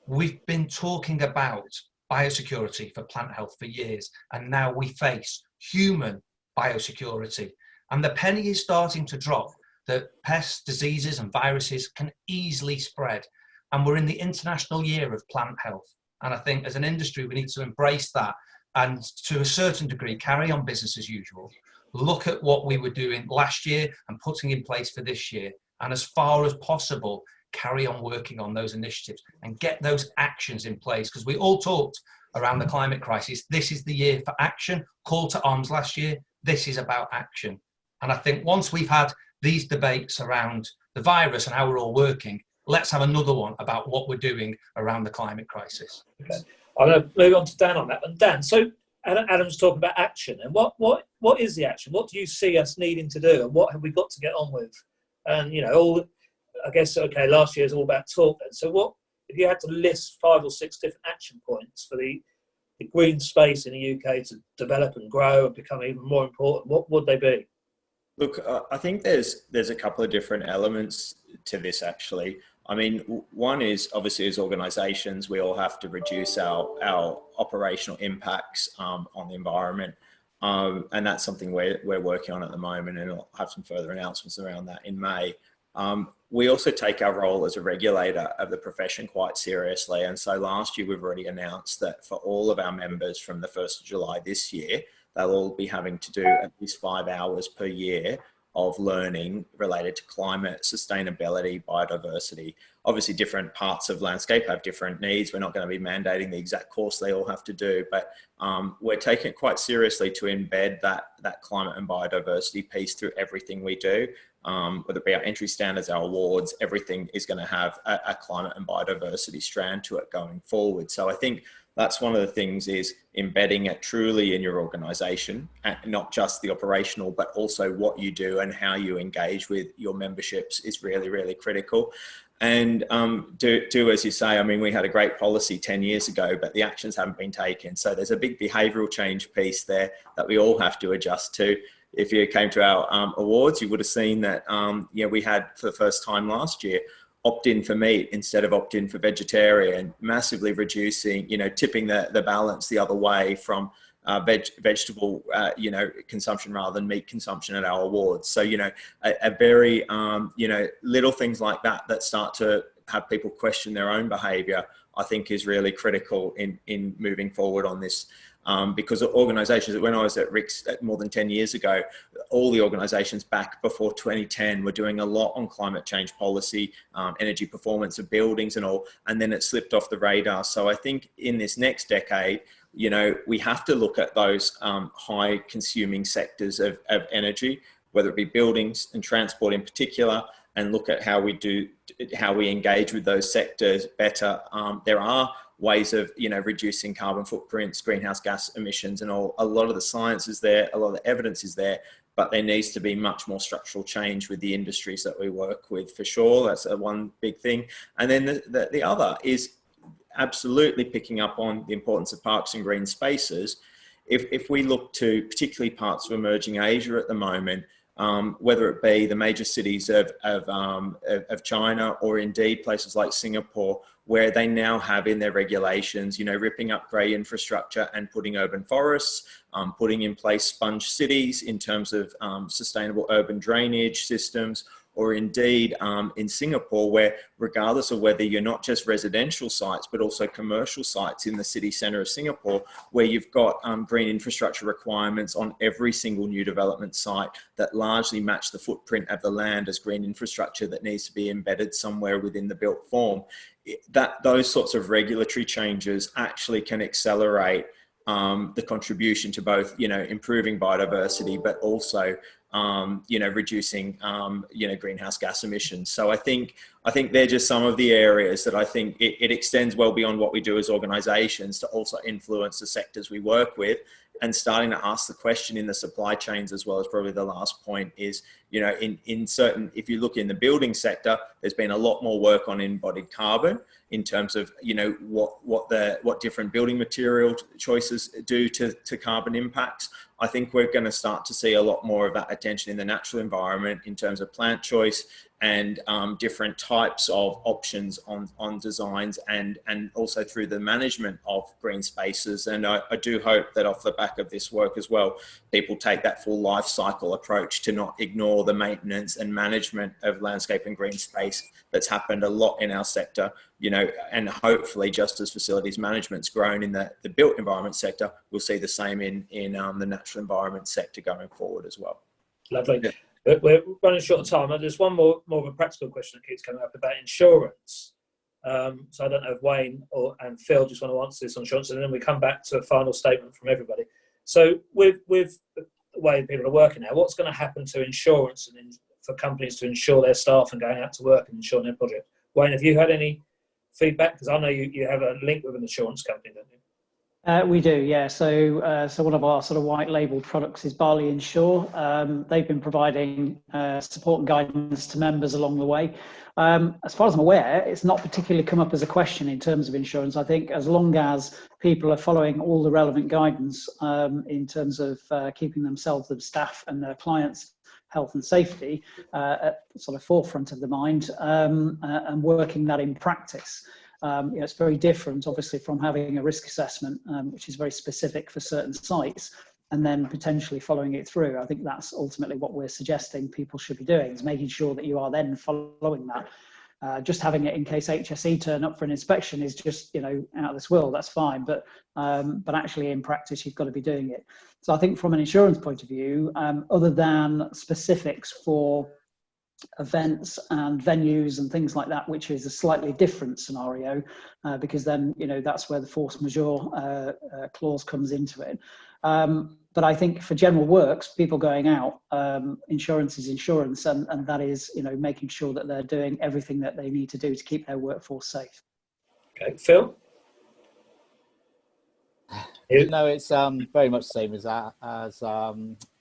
"We've been talking about biosecurity for plant health for years, and now we face human biosecurity. And the penny is starting to drop that pests, diseases and viruses can easily spread. And we're in the International Year of Plant Health. And I think as an industry, we need to embrace that and to a certain degree, carry on business as usual. Look at what we were doing last year and putting in place for this year. And as far as possible, carry on working on those initiatives and get those actions in place. Because we all talked around the climate crisis. This is the year for action. Call to arms last year. This is about action. And I think once we've had these debates around the virus and how we're all working, let's have another one about what we're doing around the climate crisis. Okay. I'm going to move on to Dan on that one. Dan, so Adam's talking about action, and what is the action? What do you see us needing to do, and what have we got to get on with? And, you know, I guess, okay, last year is all about talk then. So what, if you had to list 5 or 6 different action points for the green space in the UK to develop and grow and become even more important, what would they be? Look, I think there's a couple of different elements to this, actually. I mean, one is obviously as organisations, we all have to reduce our operational impacts on the environment. And that's something we're working on at the moment, and I'll have some further announcements around that in May. We also take our role as a regulator of the profession quite seriously. And so last year, we've already announced that for all of our members from the 1st of July this year, they'll all be having to do at least 5 hours per year of learning related to climate, sustainability, biodiversity. Obviously, different parts of landscape have different needs. We're not going to be mandating the exact course they all have to do, but we're taking it quite seriously to embed that climate and biodiversity piece through everything we do. Whether it be our entry standards, our awards, everything is going to have a climate and biodiversity strand to it going forward. So I think that's one of the things, is embedding it truly in your organisation, and not just the operational, but also what you do and how you engage with your memberships is really, really critical. And do as you say. I mean, we had a great policy 10 years ago, but the actions haven't been taken. So there's a big behavioural change piece there that we all have to adjust to. If you came to our awards, you would have seen that we had, for the first time last year, opt-in for meat instead of opt-in for vegetarian, massively reducing, tipping the balance the other way from vegetable, consumption rather than meat consumption at our awards. So, a very, little things like that start to have people question their own behaviour, I think is really critical in moving forward on this. Because organisations, when I was at RICS more than 10 years ago, all the organisations back before 2010 were doing a lot on climate change policy, energy performance of buildings and all, and then it slipped off the radar. So I think in this next decade, we have to look at those high consuming sectors of energy, whether it be buildings and transport in particular, and look at how we engage with those sectors better. There are ways of reducing carbon footprints, greenhouse gas emissions, and all. A lot of the science is there, a lot of the evidence is there, but there needs to be much more structural change with the industries that we work with, for sure. That's one big thing. And then the other is absolutely picking up on the importance of parks and green spaces. If we look to particularly parts of emerging Asia at the moment, whether it be the major cities of China or indeed places like Singapore, where they now have in their regulations, ripping up grey infrastructure and putting urban forests, putting in place sponge cities in terms of sustainable urban drainage systems, or indeed in Singapore, where regardless of whether you're not just residential sites, but also commercial sites in the city centre of Singapore, where you've got green infrastructure requirements on every single new development site that largely match the footprint of the land as green infrastructure that needs to be embedded somewhere within the built form. Those sorts of regulatory changes actually can accelerate the contribution to both, improving biodiversity, but also reducing, greenhouse gas emissions. So I think they're just some of the areas that I think it extends well beyond what we do as organisations to also influence the sectors we work with, and starting to ask the question in the supply chains as well. As probably the last point is, in certain, if you look in the building sector, there's been a lot more work on embodied carbon in terms of, what different building material choices do to carbon impacts. I think we're going to start to see a lot more of that attention in the natural environment in terms of plant choice and different types of options on designs, and also through the management of green spaces. And I do hope that off the back of this work as well, people take that full life cycle approach to not ignore the maintenance and management of landscape and green space that's happened a lot in our sector, and hopefully just as facilities management's grown in the built environment sector, we'll see the same in the natural environment sector going forward as well. Lovely. Yeah. We're running short of time. There's one more of a practical question that keeps coming up about insurance. So I don't know if Wayne and Phil just want to answer this on insurance, and then we come back to a final statement from everybody. So with the way people are working now, what's going to happen to insurance and for companies to insure their staff and going out to work and insuring their project? Wayne, have you had any feedback? Because I know you have a link with an insurance company, don't you? We do, yeah. So one of our sort of white label products is BALI Insure. They've been providing support and guidance to members along the way. As far as I'm aware, it's not particularly come up as a question in terms of insurance. I think as long as people are following all the relevant guidance in terms of keeping themselves, the staff and their clients' health and safety at sort of forefront of the mind, and working that in practice. It's very different, obviously, from having a risk assessment, which is very specific for certain sites, and then potentially following it through. I think that's ultimately what we're suggesting people should be doing, is making sure that you are then following that. Just having it in case HSE turn up for an inspection is just, out of this world, that's fine. But actually in practice, you've got to be doing it. So I think from an insurance point of view, other than specifics for events and venues and things like that, which is a slightly different scenario, because then that's where the force majeure clause comes into it. But I think for general works, people going out, insurance is insurance, and that is making sure that they're doing everything that they need to do to keep their workforce safe. Okay, Phil. No, it's very much the same as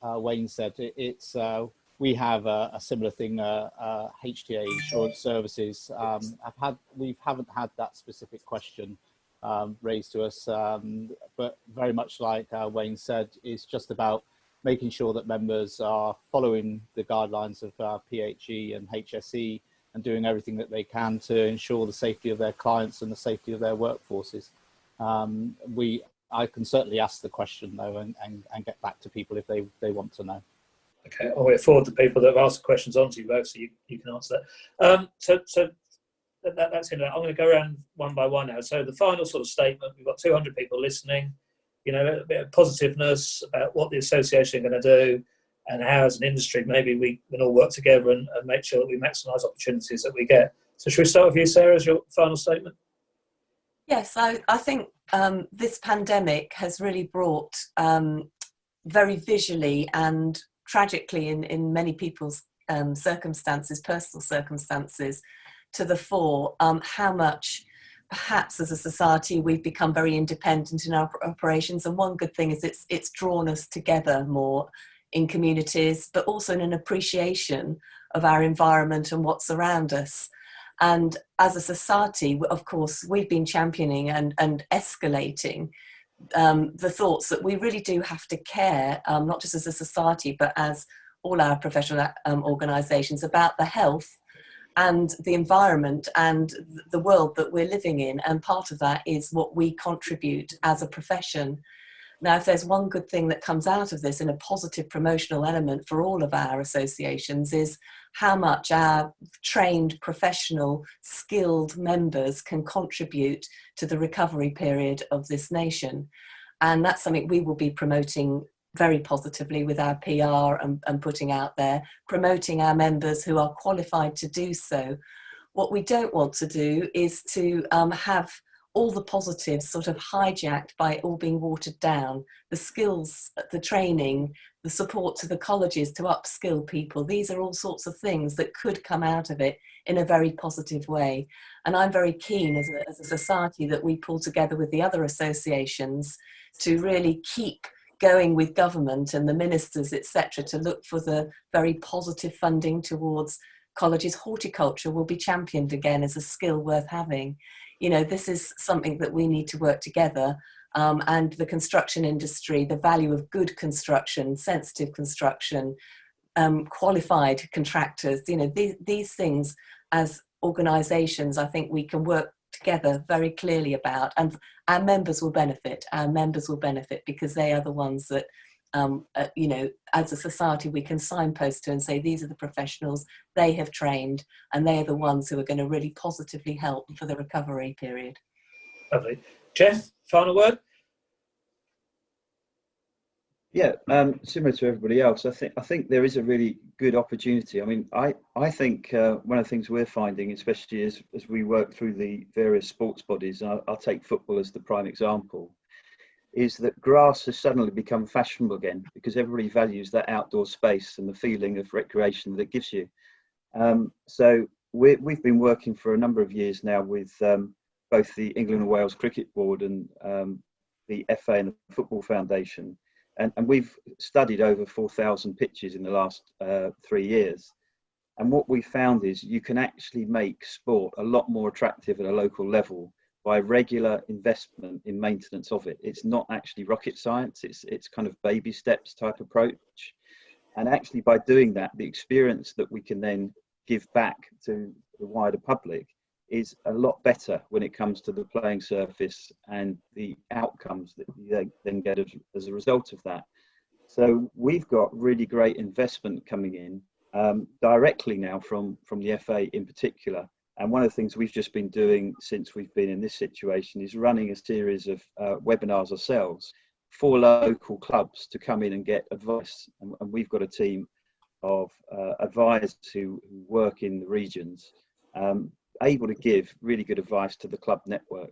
Wayne said. It's we have a similar thing, HTA Insurance Services. We haven't had that specific question raised to us, but very much like Wayne said, it's just about making sure that members are following the guidelines of PHE and HSE and doing everything that they can to ensure the safety of their clients and the safety of their workforces. We I can certainly ask the question though, and get back to people if they want to know. Okay, I'll wait forward to people that have asked questions onto you both, so you can answer that. So that's it. I'm going to go around one by one now. So the final sort of statement, we've got 200 people listening, you know, a bit of positiveness about what the association are going to do, and how as an industry maybe we can all work together and make sure that we maximise opportunities that we get. So should we start with you, Sarah, as your final statement? Yes, I think this pandemic has really brought very visually and tragically in many people's circumstances, personal circumstances, to the fore how much perhaps as a society we've become very independent in our operations. And one good thing is it's drawn us together more in communities, but also in an appreciation of our environment and what's around us. And as a society, of course, we've been championing and escalating the thoughts that we really do have to care, not just as a society, but as all our professional organisations, about the health and the environment and the world that we're living in. And part of that is what we contribute as a profession. Now, if there's one good thing that comes out of this in a positive promotional element for all of our associations, is how much our trained, professional, skilled members can contribute to the recovery period of this nation. And that's something we will be promoting very positively with our PR and putting out there, promoting our members who are qualified to do so. What we don't want to do is to have all the positives sort of hijacked by it all being watered down. The skills, the training, the support to the colleges to upskill people, these are all sorts of things that could come out of it in a very positive way. And I'm very keen as a society that we pull together with the other associations to really keep going with government and the ministers, etc., to look for the very positive funding towards colleges. Horticulture will be championed again as a skill worth having. You know, this is something that we need to work together, and the construction industry, the value of good construction, sensitive construction, qualified contractors, you know, these things as organisations, I think we can work together very clearly about, and our members will benefit. Our members will benefit because they are the ones that, you know, as a society we can signpost to and say these are the professionals they have trained, and they are the ones who are going to really positively help for the recovery period. Lovely. Geoff, final word? Yeah, similar to everybody else, I think there is a really good opportunity. I mean, I think one of the things we're finding, especially as we work through the various sports bodies, and I'll take football as the prime example, is that grass has suddenly become fashionable again because everybody values that outdoor space and the feeling of recreation that it gives you. So we've been working for a number of years now with both the England and Wales Cricket Board and the FA and the Football Foundation. And we've studied over 4,000 pitches in the last 3 years. And what we found is you can actually make sport a lot more attractive at a local level by regular investment in maintenance of it. It's not actually rocket science, it's kind of baby steps type approach. And actually by doing that, the experience that we can then give back to the wider public is a lot better when it comes to the playing surface and the outcomes that you then get as a result of that. So we've got really great investment coming in directly now from the FA in particular. And one of the things we've just been doing since we've been in this situation is running a series of webinars ourselves for local clubs to come in and get advice. And we've got a team of advisors who work in the regions, able to give really good advice to the club network.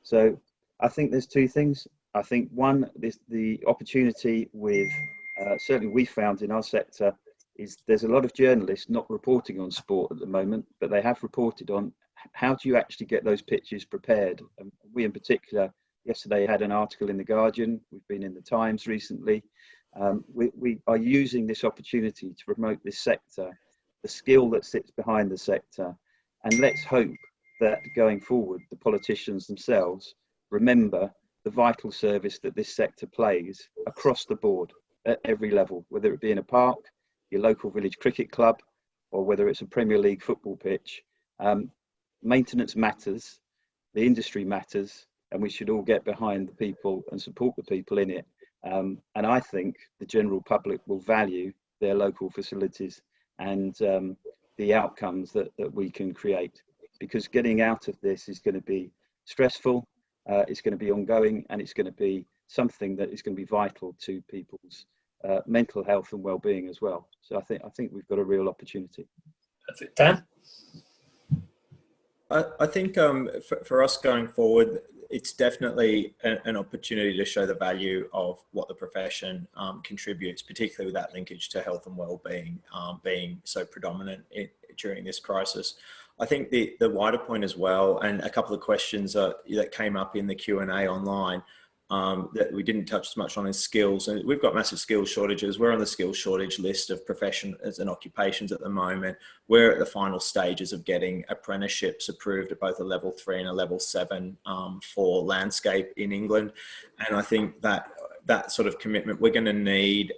So I think there's two things. I think one is the opportunity with, certainly we found in our sector, is there's a lot of journalists not reporting on sport at the moment, but they have reported on how do you actually get those pitches prepared. And we in particular, yesterday had an article in The Guardian, we've been in the Times recently. We are using this opportunity to promote this sector, the skill that sits behind the sector, and let's hope that going forward, the politicians themselves remember the vital service that this sector plays across the board at every level, whether it be in a park, your local village cricket club, or whether it's a Premier League football pitch. Maintenance matters, the industry matters, and we should all get behind the people and support the people in it. And I think the general public will value their local facilities and the outcomes that we can create, because getting out of this is going to be stressful, it's going to be ongoing, and it's going to be something that is going to be vital to people's mental health and well-being as well. So I think we've got a real opportunity. Perfect. Dan? I think for us going forward, it's definitely an opportunity to show the value of what the profession contributes, particularly with that linkage to health and well-being being so predominant during this crisis. I think the wider point as well, and a couple of questions that came up in the Q&A online that we didn't touch as much on, is skills. And we've got massive skills shortages. We're on the skills shortage list of professions and occupations at the moment. We're at the final stages of getting apprenticeships approved at both a level 3 and a level 7 for landscape in England. And I think that sort of commitment, we're going to need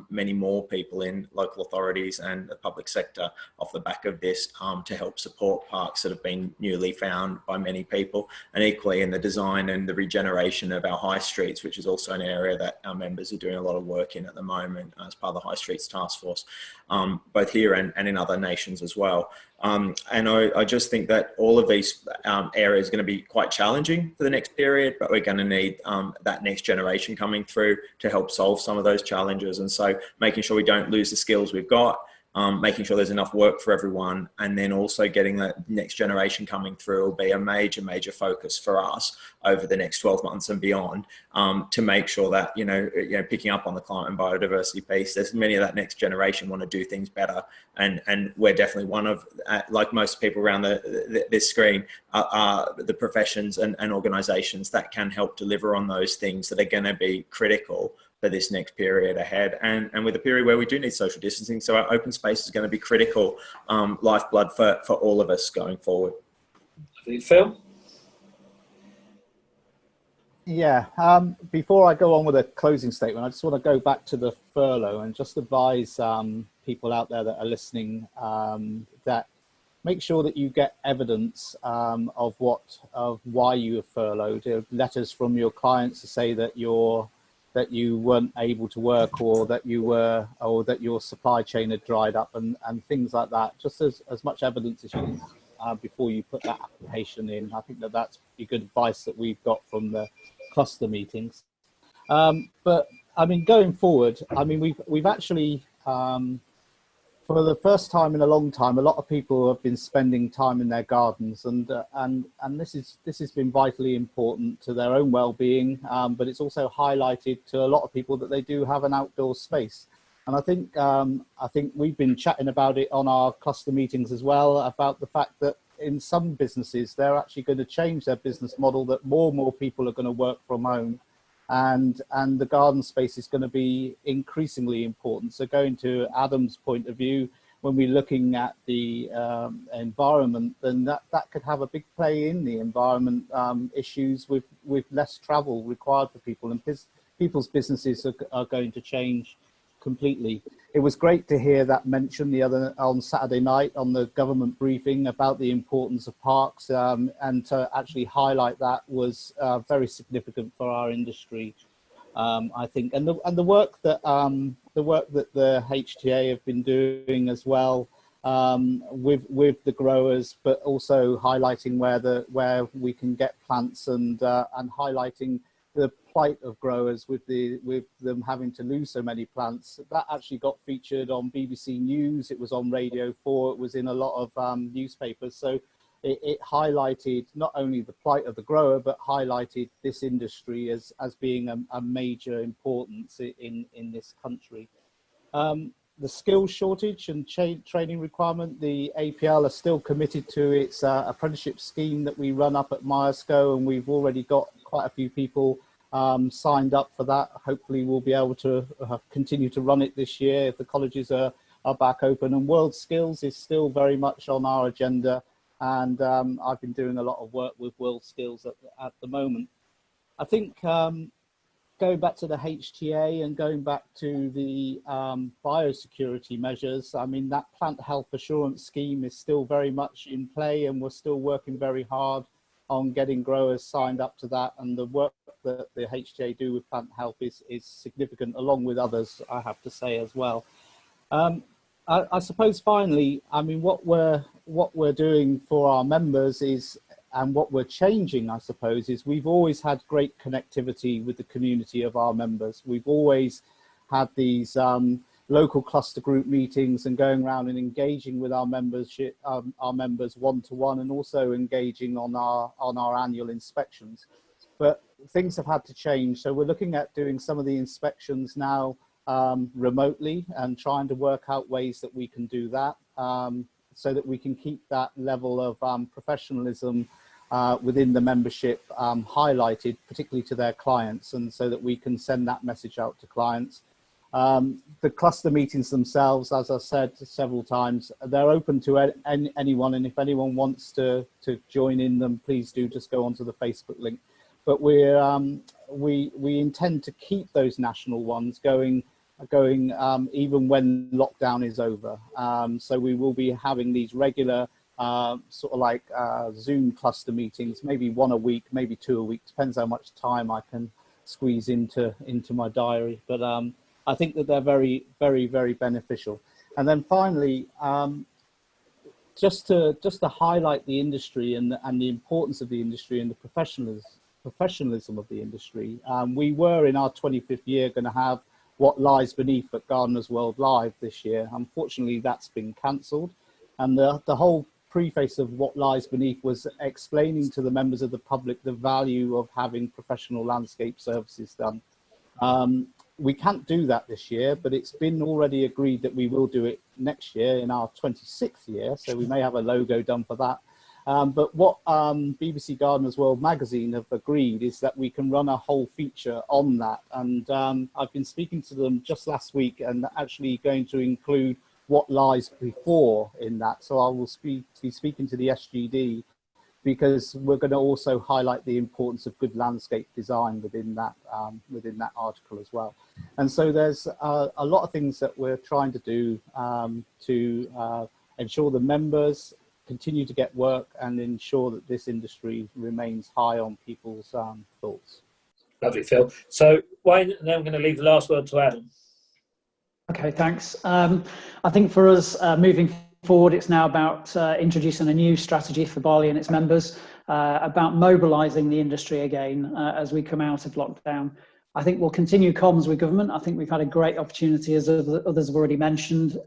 many more people in local authorities and the public sector off the back of this to help support parks that have been newly found by many people, and equally in the design and the regeneration of our high streets, which is also an area that our members are doing a lot of work in at the moment as part of the High Streets Task Force, both here and in other nations as well. And I just think that all of these areas are going to be quite challenging for the next period, but we're going to need that next generation coming through to help solve some of those challenges. And so making sure we don't lose the skills we've got, making sure there's enough work for everyone, and then also getting that next generation coming through will be a major focus for us over the next 12 months and beyond, to make sure that, picking up on the climate and biodiversity piece, there's many of that next generation want to do things better. And we're definitely one of, like most people around this screen, are the professions and organisations that can help deliver on those things that are going to be critical for this next period ahead, and with a period where we do need social distancing. So our open space is going to be critical lifeblood for all of us going forward. Phil? Yeah, before I go on with a closing statement, I just want to go back to the furlough and just advise people out there that are listening that make sure that you get evidence of why you are furloughed. Letters from your clients to say that you weren't able to work, or that your supply chain had dried up, and things like that. Just as much evidence as you can before you put that application in. I think that's good advice that we've got from the cluster meetings. But I mean, going forward, I mean, we've actually for the first time in a long time, a lot of people have been spending time in their gardens, and this has been vitally important to their own well-being. But it's also highlighted to a lot of people that they do have an outdoor space. And I think we've been chatting about it on our cluster meetings as well, about the fact that in some businesses they're actually going to change their business model, that more and more people are going to work from home. And the garden space is going to be increasingly important. So going to Adam's point of view, when we're looking at the environment, then that could have a big play in the environment issues with less travel required for people, and people's businesses are going to change completely. It was great to hear that mention on Saturday night on the government briefing about the importance of parks, and to actually highlight that was very significant for our industry, I think. And the work that the HTA have been doing as well with the growers, but also highlighting where we can get plants, and highlighting the plight of growers with them having to lose so many plants. That actually got featured on BBC News. It was on Radio 4. It was in a lot of newspapers. So it highlighted not only the plight of the grower, but highlighted this industry as being a major importance in this country. The skills shortage and training requirement, the APL are still committed to its apprenticeship scheme that we run up at Myerscough, and we've already got quite a few people signed up for that. Hopefully we'll be able to continue to run it this year if the colleges are back open. And World Skills is still very much on our agenda, and I've been doing a lot of work with World Skills at the moment. I think going back to the HTA and going back to the biosecurity measures, I mean, that plant health assurance scheme is still very much in play, and we're still working very hard on getting growers signed up to that, and the work that the HTA do with plant health is significant, along with others, I have to say as well. I suppose finally, I mean, what we're doing for our members is, and what we're changing, I suppose, is we've always had great connectivity with the community of our members. We've always had these local cluster group meetings and going around and engaging with our membership, our members one-to-one, and also engaging on our annual inspections. But things have had to change, so we're looking at doing some of the inspections now remotely and trying to work out ways that we can do that, so that we can keep that level of professionalism within the membership highlighted, particularly to their clients, and so that we can send that message out to clients. The cluster meetings themselves, as I said several times, they're open to anyone, and if anyone wants to join in them, please do just go onto the Facebook link. But we intend to keep those national ones going even when lockdown is over. So we will be having these regular sort of like Zoom cluster meetings, maybe one a week, maybe 2 a week, depends how much time I can squeeze into my diary. But I think that they're very, very, very beneficial. And then finally, just to highlight the industry and the importance of the industry and the professionalism of the industry, we were in our 25th year going to have What Lies Beneath at Gardeners World Live this year. Unfortunately, that's been cancelled, and the whole preface of What Lies Beneath was explaining to the members of the public the value of having professional landscape services done. We can't do that this year, but it's been already agreed that we will do it next year in our 26th year, so we may have a logo done for that. But what BBC Gardeners World magazine have agreed is that we can run a whole feature on that, and I've been speaking to them just last week and actually going to include what lies before in that. So I will be speaking to the SGD, because we're going to also highlight the importance of good landscape design within that article as well. And so there's a lot of things that we're trying to do to ensure the members continue to get work and ensure that this industry remains high on people's thoughts. Lovely, Phil. So Wayne, and then I'm going to leave the last word to Adam. Okay, thanks. I think for us moving forward, it's now about introducing a new strategy for BALI and its members, about mobilising the industry again as we come out of lockdown. I think we'll continue comms with government. I think we've had a great opportunity, as others have already mentioned.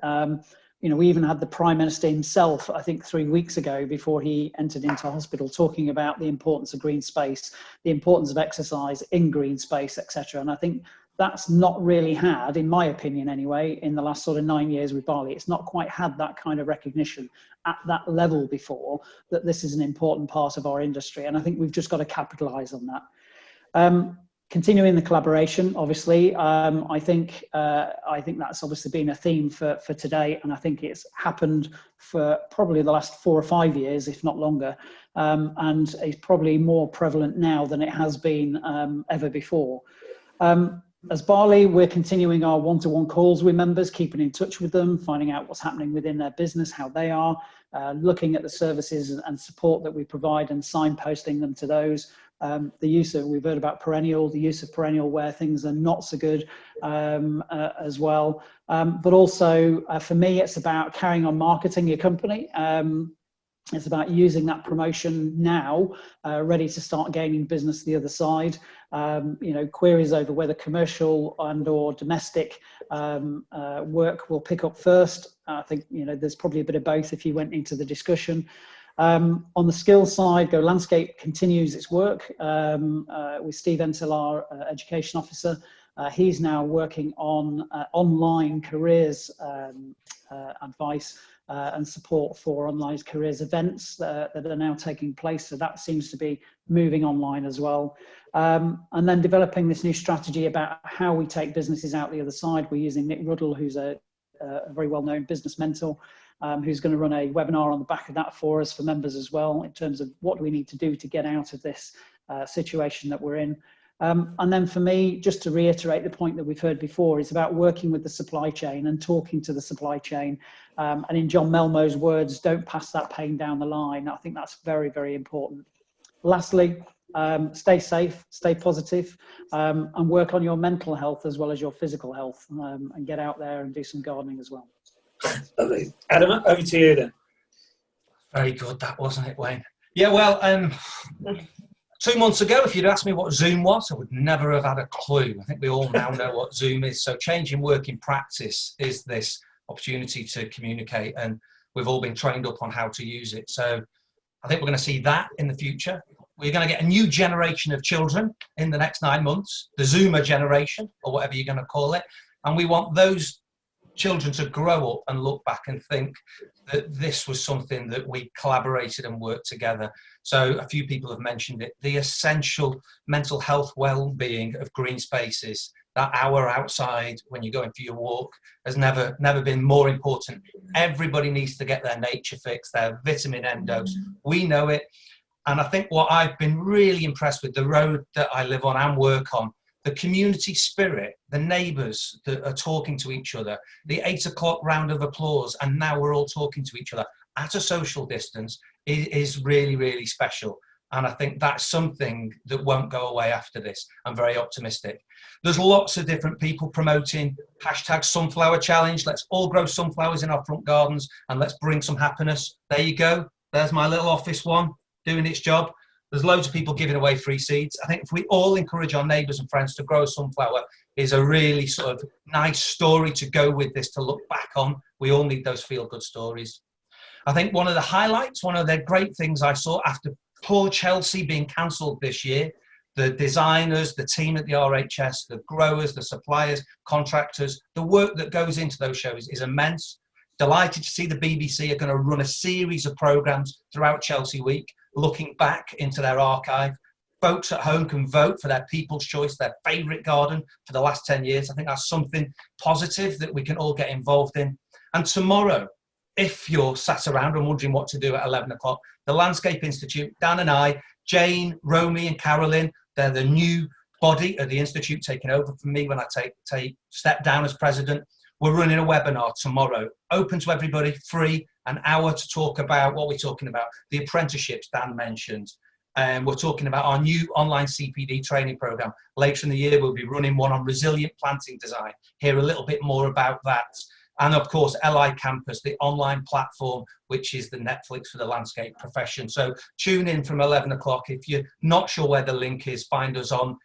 You know, we even had the Prime Minister himself, I think 3 weeks ago, before he entered into hospital, talking about the importance of green space, the importance of exercise in green space, etc. And I think that's not really had, in my opinion anyway, in the last sort of 9 years with BALI. It's not quite had that kind of recognition at that level before, that this is an important part of our industry. And I think we've just got to capitalise on that. Continuing the collaboration, obviously, I think that's obviously been a theme for today, and I think it's happened for probably the last 4 or 5 years, if not longer, and it's probably more prevalent now than it has been ever before. As BALI, we're continuing our one-to-one calls with members, keeping in touch with them, finding out what's happening within their business, how they are, looking at the services and support that we provide and signposting them to those. The use of, we've heard about perennial, the use of perennial where things are not so good as well. But also, for me, it's about carrying on marketing your company. It's about using that promotion now, ready to start gaining business the other side. You know, queries over whether commercial and or domestic work will pick up first. I think, you know, there's probably a bit of both if you went into the discussion. On the skills side, Go Landscape continues its work with Steve Entel, our education officer. He's now working on online careers advice and support for online careers events that are now taking place. So that seems to be moving online as well. And then developing this new strategy about how we take businesses out the other side. We're using Nick Ruddle, who's a very well-known business mentor, who's going to run a webinar on the back of that for us, for members as well, in terms of what do we need to do to get out of this situation that we're in. And then for me, just to reiterate the point that we've heard before, it's about working with the supply chain and talking to the supply chain. And in John Melmo's words, don't pass that pain down the line. I think that's very, very important. Lastly, stay safe, stay positive, and work on your mental health as well as your physical health, and get out there and do some gardening as well. Lovely. Adam, over to you then. Very good, that wasn't it, Wayne? Yeah, well, 2 months ago, if you'd asked me what Zoom was, I would never have had a clue. I think we all now know what Zoom is. So changing working practice is this opportunity to communicate, and we've all been trained up on how to use it. So I think we're going to see that in the future. We're going to get a new generation of children in the next 9 months, the Zoomer generation, or whatever you're going to call it. And we want those children to grow up and look back and think that this was something that we collaborated and worked together. So a few people have mentioned it, the essential mental health well-being of green spaces. That hour outside when you're going for your walk has never been more important. Everybody needs to get their nature fix, their vitamin N dose. We know it. And I think what I've been really impressed with, the road that I live on and work on, the community spirit, the neighbours that are talking to each other, the 8 o'clock round of applause, and now we're all talking to each other at a social distance is really, really special. And I think that's something that won't go away after this. I'm very optimistic. There's lots of different people promoting hashtag sunflower challenge. Let's all grow sunflowers in our front gardens and let's bring some happiness. There you go. There's my little office one doing its job. There's loads of people giving away free seeds. I think if we all encourage our neighbours and friends to grow a sunflower is a really sort of nice story to go with this, to look back on. We all need those feel-good stories. I think one of the highlights, one of the great things I saw after poor Chelsea being cancelled this year, the designers, the team at the RHS, the growers, the suppliers, contractors, the work that goes into those shows is immense. Delighted to see the BBC are going to run a series of programmes throughout Chelsea Week, looking back into their archive. Folks at home can vote for their People's Choice, their favourite garden for the last 10 years. I think that's something positive that we can all get involved in. And tomorrow, if you're sat around and wondering what to do at 11 o'clock, the Landscape Institute, Dan and I, Jane, Romy and Carolyn, they're the new body of the Institute taking over from me when I step down as president. We're running a webinar tomorrow, open to everybody, free, an hour to talk about what we're talking about, the apprenticeships Dan mentioned. And we're talking about our new online CPD training program. Later in the year, we'll be running one on resilient planting design. Hear a little bit more about that. And of course, LI Campus, the online platform, which is the Netflix for the landscape profession. So tune in from 11 o'clock. If you're not sure where the link is, find us on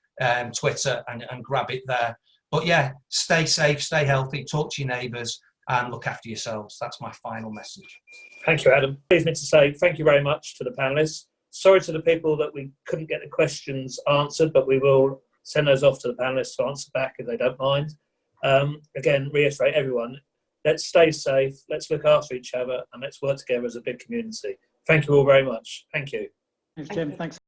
Twitter and grab it there. But yeah, stay safe, stay healthy, talk to your neighbours and look after yourselves. That's my final message. Thank you, Adam. Please me to say thank you very much to the panellists. Sorry to the people that we couldn't get the questions answered, but we will send those off to the panellists to answer back if they don't mind. Again, reiterate everyone, let's stay safe, let's look after each other and let's work together as a big community. Thank you all very much. Thank you. Thanks, Jim. Thanks.